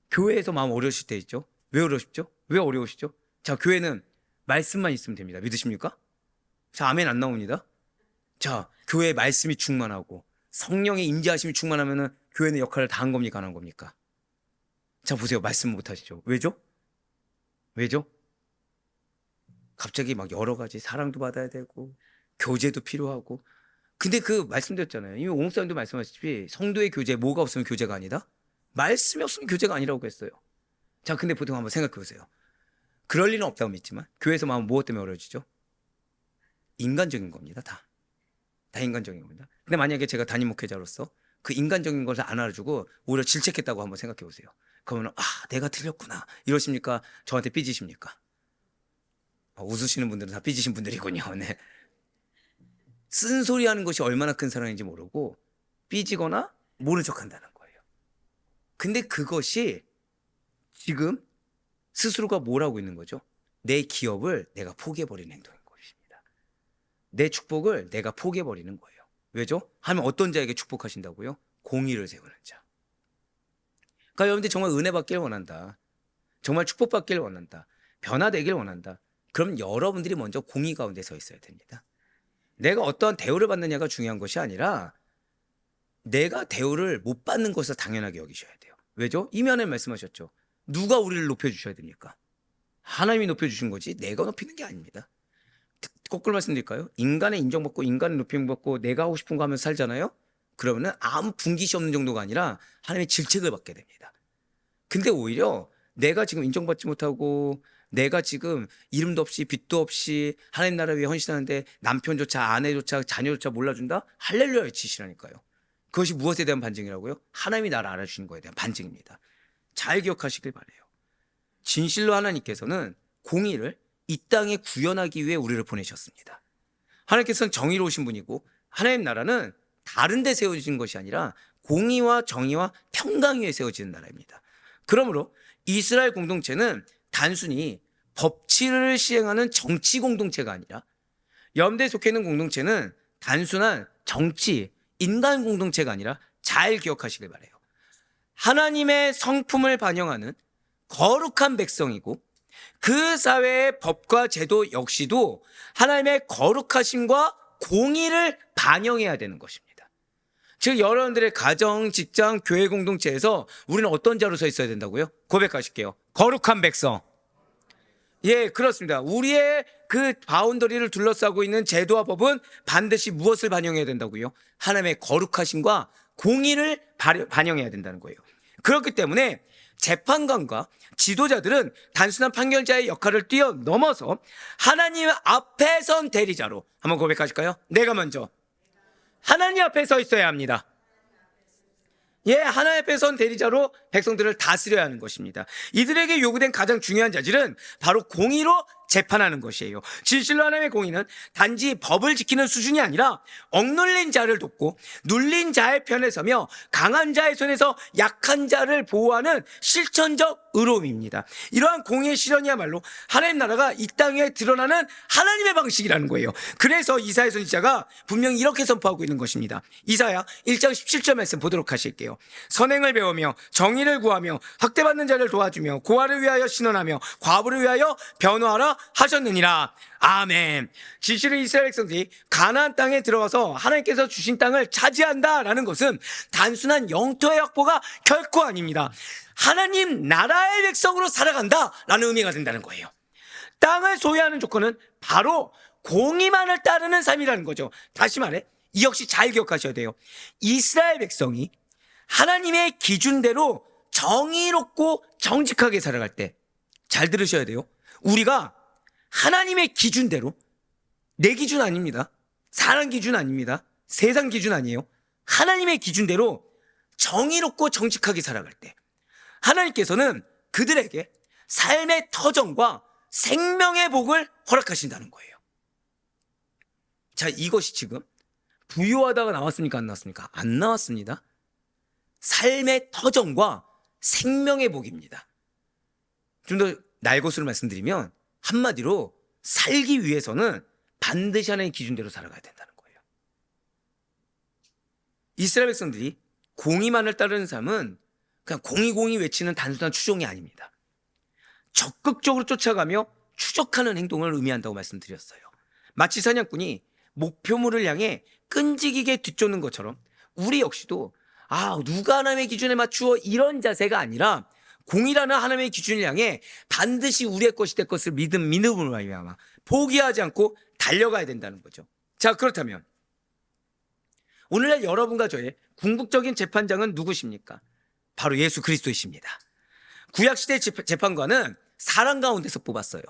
교회에서 마음 어려우실 때 있죠. 왜 어려우시죠? 왜 어려우시죠? 자, 교회는 말씀만 있으면 됩니다. 믿으십니까? 자, 아멘 안 나옵니다. 자, 교회에 말씀이 충만하고 성령의 임재하심이 충만하면은 교회는 역할을 다 한 겁니까 안 한 겁니까? 자, 보세요. 말씀 못 하시죠. 왜죠? 왜죠? 갑자기 막 여러 가지 사랑도 받아야 되고 교제도 필요하고. 근데 그 말씀드렸잖아요. 이미 오목사님도 말씀하셨듯이 성도의 교제, 뭐가 없으면 교제가 아니다? 말씀이 없으면 교제가 아니라고 했어요. 자, 근데 보통 한번 생각해 보세요. 그럴 일은 없다고 믿지만 교회에서 마음 무엇 때문에 어려워지죠? 인간적인 겁니다. 다 인간적인 겁니다. 근데 만약에 제가 담임 목회자로서 그 인간적인 것을 안 알아주고 오히려 질책했다고 한번 생각해 보세요. 그러면 내가 틀렸구나 이러십니까? 저한테 삐지십니까? 웃으시는 분들은 다 삐지신 분들이군요. 네. 쓴소리 하는 것이 얼마나 큰 사랑인지 모르고 삐지거나 모른 척 한다는 거예요. 근데 그것이 지금 스스로가 뭘 하고 있는 거죠? 내 기업을 내가 포기해버리는 행동인 것입니다. 내 축복을 내가 포기해버리는 거예요. 왜죠? 하면 어떤 자에게 축복하신다고요? 공의를 세우는 자. 그러니까 여러분들이 정말 은혜 받기를 원한다. 정말 축복받기를 원한다. 변화되기를 원한다. 그럼 여러분들이 먼저 공의 가운데 서 있어야 됩니다. 내가 어떠한 대우를 받느냐가 중요한 것이 아니라 내가 대우를 못 받는 것을 당연하게 여기셔야 돼요. 왜죠? 이면에 말씀하셨죠. 누가 우리를 높여주셔야 됩니까? 하나님이 높여주신 거지 내가 높이는 게 아닙니다. 거꾸로 말씀드릴까요? 인간의 인정받고 인간의 높임받고 내가 하고 싶은 거 하면서 살잖아요. 그러면은 아무 분깃이 없는 정도가 아니라 하나님의 질책을 받게 됩니다. 근데 오히려 내가 지금 인정받지 못하고 내가 지금 이름도 없이 빚도 없이 하나님 나라 위해 헌신하는데 남편조차 아내조차 자녀조차 몰라준다? 할렐루야 외치시라니까요. 그것이 무엇에 대한 반증이라고요? 하나님이 나를 알아주신 거에 대한 반증입니다. 잘 기억하시길 바래요. 진실로 하나님께서는 공의를 이 땅에 구현하기 위해 우리를 보내셨습니다. 하나님께서는 정의로우신 분이고 하나님 나라는 다른 데 세워진 것이 아니라 공의와 정의와 평강 위에 세워지는 나라입니다. 그러므로 이스라엘 공동체는 단순히 법치를 시행하는 정치 공동체가 아니라 염대에 속해 있는 공동체는 단순한 정치, 인간 공동체가 아니라 잘 기억하시길 바라요. 하나님의 성품을 반영하는 거룩한 백성이고 그 사회의 법과 제도 역시도 하나님의 거룩하심과 공의를 반영해야 되는 것입니다. 즉 여러분들의 가정, 직장, 교회 공동체에서 우리는 어떤 자로 서 있어야 된다고요? 고백하실게요. 거룩한 백성. 예, 그렇습니다. 우리의 그 바운더리를 둘러싸고 있는 제도와 법은 반드시 무엇을 반영해야 된다고요? 하나님의 거룩하심과 공의를 반영해야 된다는 거예요. 그렇기 때문에 재판관과 지도자들은 단순한 판결자의 역할을 뛰어넘어서 하나님 앞에 선 대리자로, 한번 고백하실까요? 내가 먼저 하나님 앞에 서 있어야 합니다. 예, 하나님 앞에 선 대리자로 백성들을 다스려야 하는 것입니다. 이들에게 요구된 가장 중요한 자질은 바로 공의로 재판하는 것이에요. 진실로 하나님의 공의는 단지 법을 지키는 수준이 아니라 억눌린 자를 돕고 눌린 자의 편에 서며 강한 자의 손에서 약한 자를 보호하는 실천적 의로움입니다. 이러한 공의의 실현이야말로 하나님 나라가 이 땅에 드러나는 하나님의 방식이라는 거예요. 그래서 이사야 선지자가 분명히 이렇게 선포하고 있는 것입니다. 이사야 1장 17절 말씀 보도록 하실게요. 선행을 배우며 정의를 구하며 학대받는 자를 도와주며 고아를 위하여 신원하며 과부를 위하여 변호하라 하셨느니라. 아멘. 진실로 이스라엘 백성들이 가나안 땅에 들어가서 하나님께서 주신 땅을 차지한다라는 것은 단순한 영토의 확보가 결코 아닙니다. 하나님 나라의 백성으로 살아간다라는 의미가 된다는 거예요. 땅을 소유하는 조건은 바로 공의만을 따르는 삶이라는 거죠. 다시 말해, 이 역시 잘 기억하셔야 돼요. 이스라엘 백성이 하나님의 기준대로 정의롭고 정직하게 살아갈 때, 잘 들으셔야 돼요. 우리가 하나님의 기준대로, 내 기준 아닙니다. 사람 기준 아닙니다. 세상 기준 아니에요. 하나님의 기준대로 정의롭고 정직하게 살아갈 때 하나님께서는 그들에게 삶의 터전과 생명의 복을 허락하신다는 거예요. 자, 이것이 지금 부유하다가 나왔습니까? 안 나왔습니까? 안 나왔습니다. 삶의 터전과 생명의 복입니다. 좀 더 날것으로 말씀드리면 한마디로 살기 위해서는 반드시 하나님의 기준대로 살아가야 된다는 거예요. 이스라엘 백성들이 공의만을 따르는 삶은 그냥 공의 외치는 단순한 추종이 아닙니다. 적극적으로 쫓아가며 추적하는 행동을 의미한다고 말씀드렸어요. 마치 사냥꾼이 목표물을 향해 끈질기게 뒤쫓는 것처럼 우리 역시도 누가 하나님의 기준에 맞추어 이런 자세가 아니라 공의라는 하나님의 기준을 향해 반드시 우리의 것이 될 것을 믿음으로 말미암아 포기하지 않고 달려가야 된다는 거죠. 자, 그렇다면 오늘날 여러분과 저의 궁극적인 재판장은 누구십니까? 바로 예수 그리스도이십니다. 구약시대의 재판관은 사람 가운데서 뽑았어요.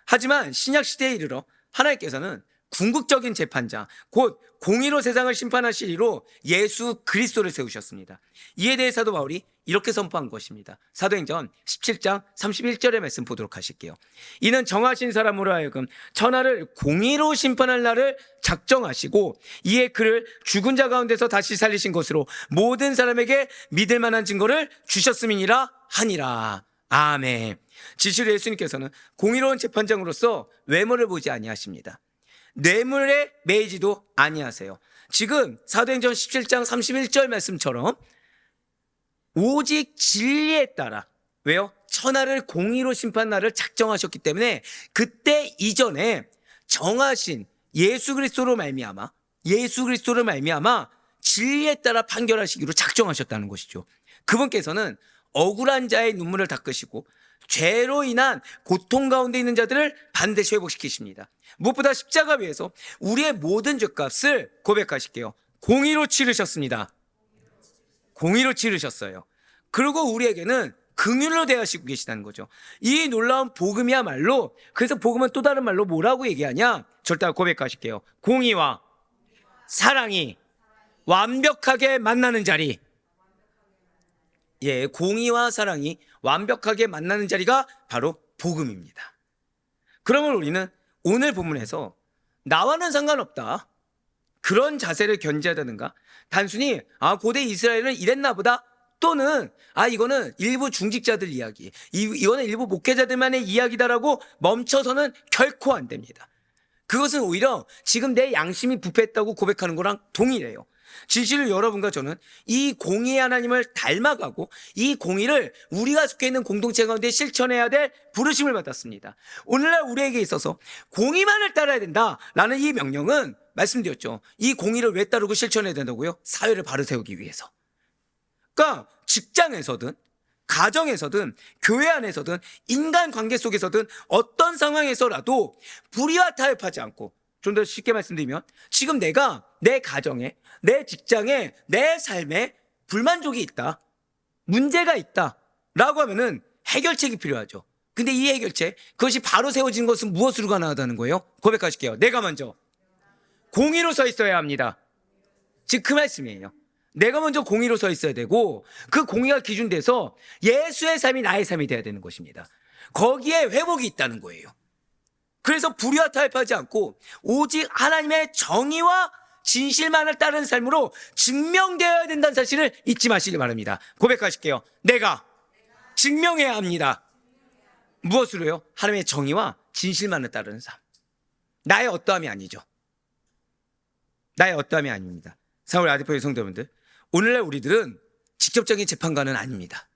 하지만 신약시대에 이르러 하나님께서는 궁극적인 재판자, 곧 공의로 세상을 심판하시리로 예수 그리스도를 세우셨습니다. 이에 대해 사도 바울이 이렇게 선포한 것입니다. 사도행전 17장 31절의 말씀 보도록 하실게요. 이는 정하신 사람으로 하여금 천하를 공의로 심판할 날을 작정하시고 이에 그를 죽은 자 가운데서 다시 살리신 것으로 모든 사람에게 믿을 만한 증거를 주셨음이니라 하니라. 아멘. 진실로 예수님께서는 공의로운 재판장으로서 외모를 보지 아니하십니다. 뇌물에 매이지도 아니하세요. 지금 사도행전 17장 31절 말씀처럼 오직 진리에 따라, 왜요? 천하를 공의로 심판 날을 작정하셨기 때문에 그때 이전에 정하신 예수 그리스도로 말미암아 진리에 따라 판결하시기로 작정하셨다는 것이죠. 그분께서는 억울한 자의 눈물을 닦으시고 죄로 인한 고통 가운데 있는 자들을 반드시 회복시키십니다. 무엇보다 십자가 위에서 우리의 모든 죄값을 고백하실게요. 공의로 치르셨습니다. 공의로 치르셨어요. 그리고 우리에게는 긍휼로 대하시고 계시다는 거죠. 이 놀라운 복음이야말로, 그래서 복음은 또 다른 말로 뭐라고 얘기하냐? 절대 고백하실게요. 공의와 사랑이 완벽하게 만나는 자리. 예, 공의와 사랑이 완벽하게 만나는 자리가 바로 복음입니다. 그러면 우리는 오늘 본문에서 나와는 상관없다, 그런 자세를 견지하다든가, 단순히 고대 이스라엘은 이랬나 보다, 또는 이거는 일부 중직자들 이야기, 이거는 일부 목회자들만의 이야기다라고 멈춰서는 결코 안 됩니다. 그것은 오히려 지금 내 양심이 부패했다고 고백하는 거랑 동일해요. 진실로 여러분과 저는 이 공의의 하나님을 닮아가고 이 공의를 우리가 속해 있는 공동체 가운데 실천해야 될 부르심을 받았습니다. 오늘날 우리에게 있어서 공의만을 따라야 된다라는 이 명령은, 말씀드렸죠, 이 공의를 왜 따르고 실천해야 된다고요? 사회를 바로 세우기 위해서. 그러니까 직장에서든 가정에서든 교회 안에서든 인간관계 속에서든 어떤 상황에서라도 불의와 타협하지 않고, 좀 더 쉽게 말씀드리면 지금 내가 내 가정에, 내 직장에, 내 삶에 불만족이 있다, 문제가 있다 라고 하면은 해결책이 필요하죠. 근데 이 해결책, 그것이 바로 세워진 것은 무엇으로 가능하다는 거예요? 고백하실게요. 내가 먼저 공의로 서 있어야 합니다. 즉 그 말씀이에요. 내가 먼저 공의로 서 있어야 되고, 그 공의가 기준돼서 예수의 삶이 나의 삶이 돼야 되는 것입니다. 거기에 회복이 있다는 거예요. 그래서 불의와 타협하지 않고 오직 하나님의 정의와 진실만을 따르는 삶으로 증명되어야 된다는 사실을 잊지 마시기 바랍니다. 고백하실게요. 내가 증명해야 합니다. 무엇으로요? 하나님의 정의와 진실만을 따르는 삶. 나의 어떠함이 아니죠. 나의 어떠함이 아닙니다. 사울 아디포의 성도분들, 오늘날 우리들은 직접적인 재판관은 아닙니다.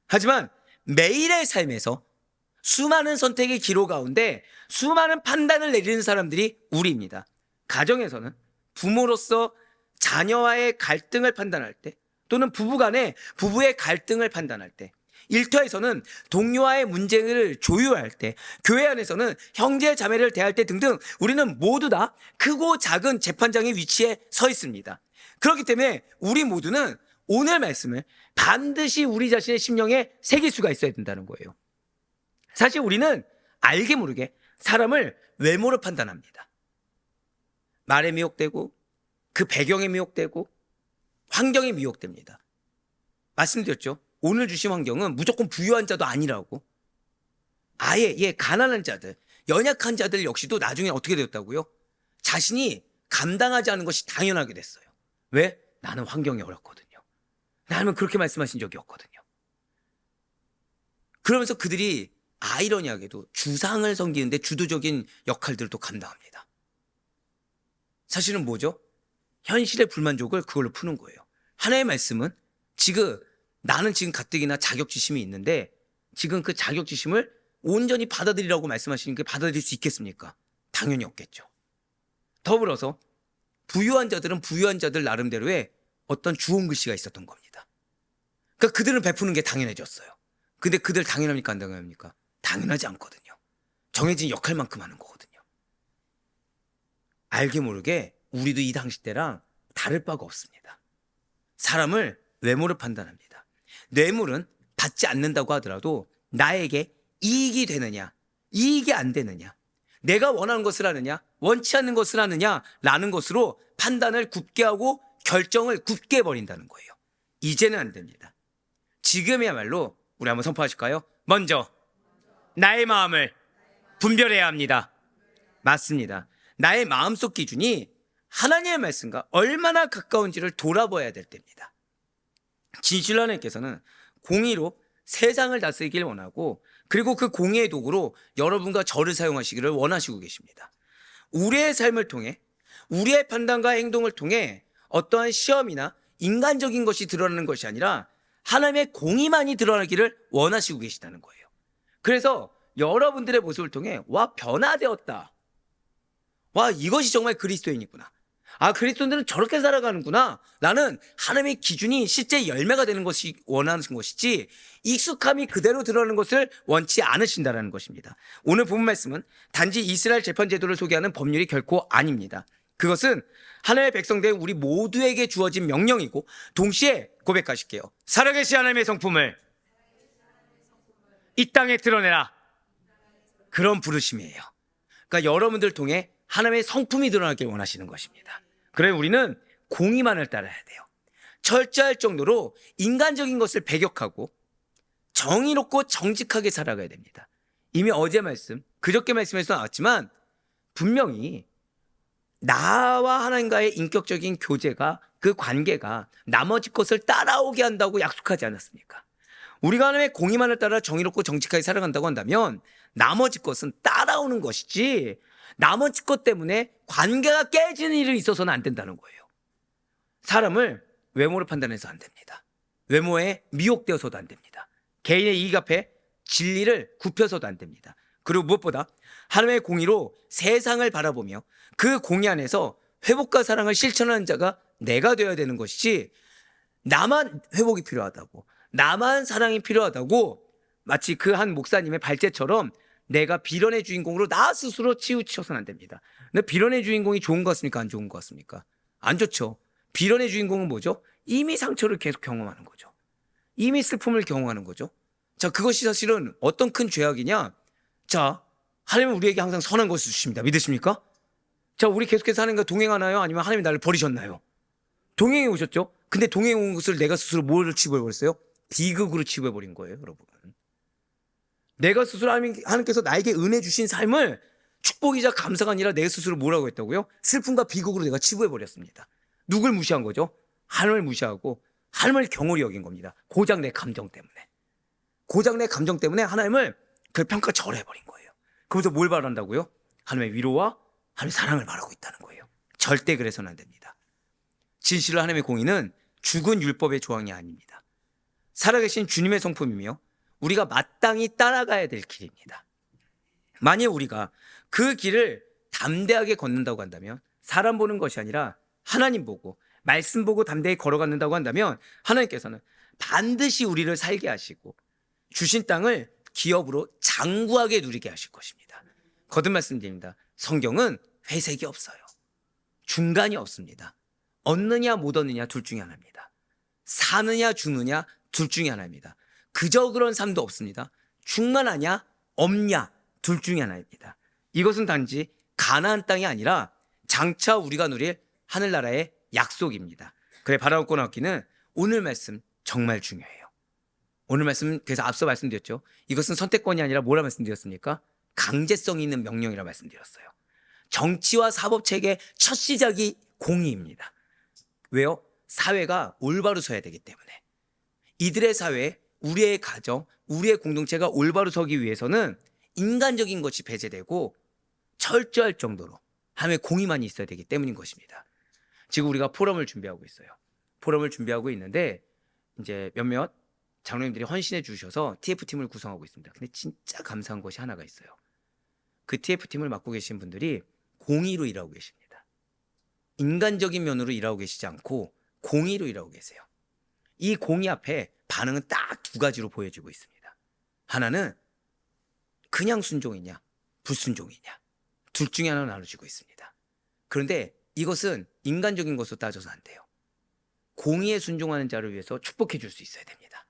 하지만 매일의 삶에서 수많은 선택의 기로 가운데 수많은 판단을 내리는 사람들이 우리입니다. 가정에서는 부모로서 자녀와의 갈등을 판단할 때, 또는 부부간에 부부의 갈등을 판단할 때, 일터에서는 동료와의 문제를 조율할 때, 교회 안에서는 형제 자매를 대할 때 등등, 우리는 모두 다 크고 작은 재판장의 위치에 서 있습니다. 그렇기 때문에 우리 모두는 오늘 말씀을 반드시 우리 자신의 심령에 새길 수가 있어야 된다는 거예요. 사실 우리는 알게 모르게 사람을 외모로 판단합니다. 말에 미혹되고, 그 배경에 미혹되고, 환경에 미혹됩니다. 말씀드렸죠. 오늘 주신 환경은 무조건 부유한 자도 아니라고. 아예 가난한 자들, 연약한 자들 역시도 나중에 어떻게 되었다고요? 자신이 감당하지 않은 것이 당연하게 됐어요. 왜? 나는 환경이 어렵거든요. 나는 그렇게 말씀하신 적이 없거든요. 그러면서 그들이 아이러니하게도 주상을 섬기는데 주도적인 역할들을 또 감당합니다. 사실은 뭐죠? 현실의 불만족을 그걸로 푸는 거예요. 하나의 말씀은 나는 지금 가뜩이나 자격지심이 있는데, 지금 그 자격지심을 온전히 받아들이라고 말씀하시는 게 받아들일 수 있겠습니까? 당연히 없겠죠. 더불어서 부유한 자들은 부유한 자들 나름대로의 어떤 주온 글씨가 있었던 겁니다. 그러니까 그들은 베푸는 게 당연해졌어요. 근데 그들 당연합니까? 안 당연합니까? 당연하지 않거든요. 정해진 역할만큼 하는 거거든요. 알게 모르게 우리도 이 당시 때랑 다를 바가 없습니다. 사람을 외모로 판단합니다. 뇌물은 받지 않는다고 하더라도 나에게 이익이 되느냐, 이익이 안 되느냐, 내가 원하는 것을 하느냐, 원치 않는 것을 하느냐 라는 것으로 판단을 굽게 하고 결정을 굽게 해버린다는 거예요. 이제는 안 됩니다. 지금이야말로 우리 한번 선포하실까요? 먼저 나의 마음을 분별해야 합니다. 맞습니다. 나의 마음속 기준이 하나님의 말씀과 얼마나 가까운지를 돌아봐야 될 때입니다. 진실로 하나님께서는 공의로 세상을 다스리길 원하고, 그리고 그 공의의 도구로 여러분과 저를 사용하시기를 원하시고 계십니다. 우리의 삶을 통해, 우리의 판단과 행동을 통해 어떠한 시험이나 인간적인 것이 드러나는 것이 아니라 하나님의 공의만이 드러나기를 원하시고 계시다는 거예요. 그래서 여러분들의 모습을 통해 변화되었다. 이것이 정말 그리스도인이구나. 그리스도인들은 저렇게 살아가는구나. 라는 하나님의 기준이 실제 열매가 되는 것이 원하는 것이지, 익숙함이 그대로 드러나는 것을 원치 않으신다는 것입니다. 오늘 본 말씀은 단지 이스라엘 재판제도를 소개하는 법률이 결코 아닙니다. 그것은 하나님의 백성된 우리 모두에게 주어진 명령이고, 동시에 고백하실게요. 살아계신 하나님의 성품을 이 땅에 드러내라. 그런 부르심이에요. 그러니까 여러분들 통해 하나님의 성품이 드러나길 원하시는 것입니다. 그래 우리는 공의만을 따라야 돼요. 철저할 정도로 인간적인 것을 배격하고 정의롭고 정직하게 살아가야 됩니다. 이미 어제 말씀, 그저께 말씀에서 나왔지만 분명히 나와 하나님과의 인격적인 교제가, 그 관계가 나머지 것을 따라오게 한다고 약속하지 않았습니까? 우리가 하나님의 공의만을 따라 정의롭고 정직하게 살아간다고 한다면 나머지 것은 따라오는 것이지 나머지 것 때문에 관계가 깨지는 일이 있어서는 안 된다는 거예요. 사람을 외모를 판단해서 안 됩니다. 외모에 미혹되어서도 안 됩니다. 개인의 이익 앞에 진리를 굽혀서도 안 됩니다. 그리고 무엇보다 하나님의 공의로 세상을 바라보며 그 공의 안에서 회복과 사랑을 실천하는 자가 내가 되어야 되는 것이지, 나만 회복이 필요하다고, 나만 사랑이 필요하다고 마치 그 한 목사님의 발제처럼 내가 빌런의 주인공으로 나 스스로 치우쳐서는 안 됩니다. 근데 빌런의 주인공이 좋은 것 같습니까? 안 좋은 것 같습니까? 안 좋죠. 빌런의 주인공은 뭐죠? 이미 상처를 계속 경험하는 거죠. 이미 슬픔을 경험하는 거죠. 자, 그것이 사실은 어떤 큰 죄악이냐? 자, 하나님은 우리에게 항상 선한 것을 주십니다. 믿으십니까? 자, 우리 계속해서 하나님과 동행하나요? 아니면 하나님이 나를 버리셨나요? 동행해 오셨죠? 근데 동행해 온 것을 내가 스스로 뭐를 치부해버렸어요? 비극으로 치부해버린 거예요, 여러분. 내가 스스로 하나님께서 나에게 은혜 주신 삶을 축복이자 감사가 아니라 내 스스로 뭐라고 했다고요? 슬픔과 비극으로 내가 치부해버렸습니다. 누굴 무시한 거죠? 하나님을 무시하고 하나님을 경홀히 여긴 겁니다. 고작 내 감정 때문에. 고작 내 감정 때문에 하나님을 그 평가절하해버린 거예요. 그러면서 뭘 바란다고요? 하나님의 위로와 하나님의 사랑을 바라고 있다는 거예요. 절대 그래서는 안 됩니다. 진실로 하나님의 공의는 죽은 율법의 조항이 아닙니다. 살아계신 주님의 성품이며 우리가 마땅히 따라가야 될 길입니다. 만약 우리가 그 길을 담대하게 걷는다고 한다면, 사람 보는 것이 아니라 하나님 보고 말씀 보고 담대히 걸어간다고 한다면 하나님께서는 반드시 우리를 살게 하시고 주신 땅을 기업으로 장구하게 누리게 하실 것입니다. 거듭 말씀드립니다. 성경은 회색이 없어요. 중간이 없습니다. 얻느냐 못 얻느냐 둘 중에 하나입니다. 사느냐 죽느냐 둘 중에 하나입니다. 그저 그런 삶도 없습니다. 충만하냐 없냐 둘 중에 하나입니다. 이것은 단지 가나안 땅이 아니라 장차 우리가 누릴 하늘나라의 약속입니다. 그래, 바라옵고 나왔기는 오늘 말씀 정말 중요해요. 오늘 말씀, 그래서 앞서 말씀드렸죠. 이것은 선택권이 아니라 뭐라 말씀드렸습니까? 강제성이 있는 명령이라 말씀드렸어요. 정치와 사법체계의 첫 시작이 공의입니다. 왜요? 사회가 올바로 서야 되기 때문에. 이들의 사회, 우리의 가정, 우리의 공동체가 올바로 서기 위해서는 인간적인 것이 배제되고 철저할 정도로 하나님의 공의만이 있어야 되기 때문인 것입니다. 지금 우리가 포럼을 준비하고 있어요. 포럼을 준비하고 있는데 이제 몇몇 장로님들이 헌신해 주셔서 TF팀을 구성하고 있습니다. 근데 진짜 감사한 것이 하나가 있어요. 그 TF팀을 맡고 계신 분들이 공의로 일하고 계십니다. 인간적인 면으로 일하고 계시지 않고 공의로 일하고 계세요. 이 공의 앞에 반응은 딱 두 가지로 보여지고 있습니다. 하나는 그냥 순종이냐 불순종이냐 둘 중에 하나 나눠지고 있습니다. 그런데 이것은 인간적인 것으로 따져서 안 돼요. 공의에 순종하는 자를 위해서 축복해 줄 수 있어야 됩니다.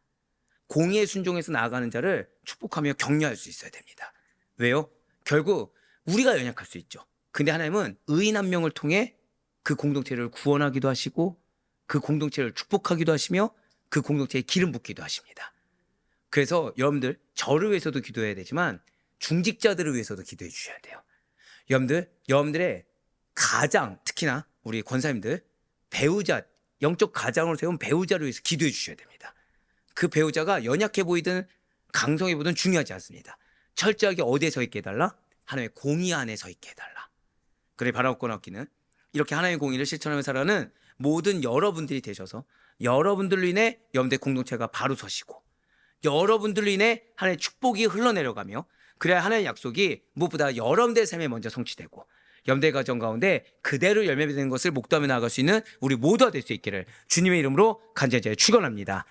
공의에 순종해서 나아가는 자를 축복하며 격려할 수 있어야 됩니다. 왜요? 결국 우리가 연약할 수 있죠. 근데 하나님은 의인 한 명을 통해 그 공동체를 구원하기도 하시고 그 공동체를 축복하기도 하시며 그 공동체에 기름 붓기도 하십니다. 그래서 여러분들, 저를 위해서도 기도해야 되지만 중직자들을 위해서도 기도해 주셔야 돼요. 여러분들의 가장, 특히나 우리 권사님들, 배우자, 영적 가장으로 세운 배우자를 위해서 기도해 주셔야 됩니다. 그 배우자가 연약해 보이든 강성해 보이든 중요하지 않습니다. 철저하게 어디에 서 있게 해달라? 하나님의 공의 안에 서 있게 해달라. 그래, 바라옵고 나왔기는 이렇게 하나님의 공의를 실천하며 살아가는 모든 여러분들이 되셔서 여러분들로 인해 여러분들의 공동체가 바로 서시고 여러분들로 인해 하나님의 축복이 흘러내려가며, 그래야 하나님의 약속이 무엇보다 여러분들의 삶에 먼저 성취되고 여러분들의 가정 가운데 그대로 열매되는 것을 목도하며 나아갈 수 있는 우리 모두가 될 수 있기를 주님의 이름으로 간절히 축원합니다.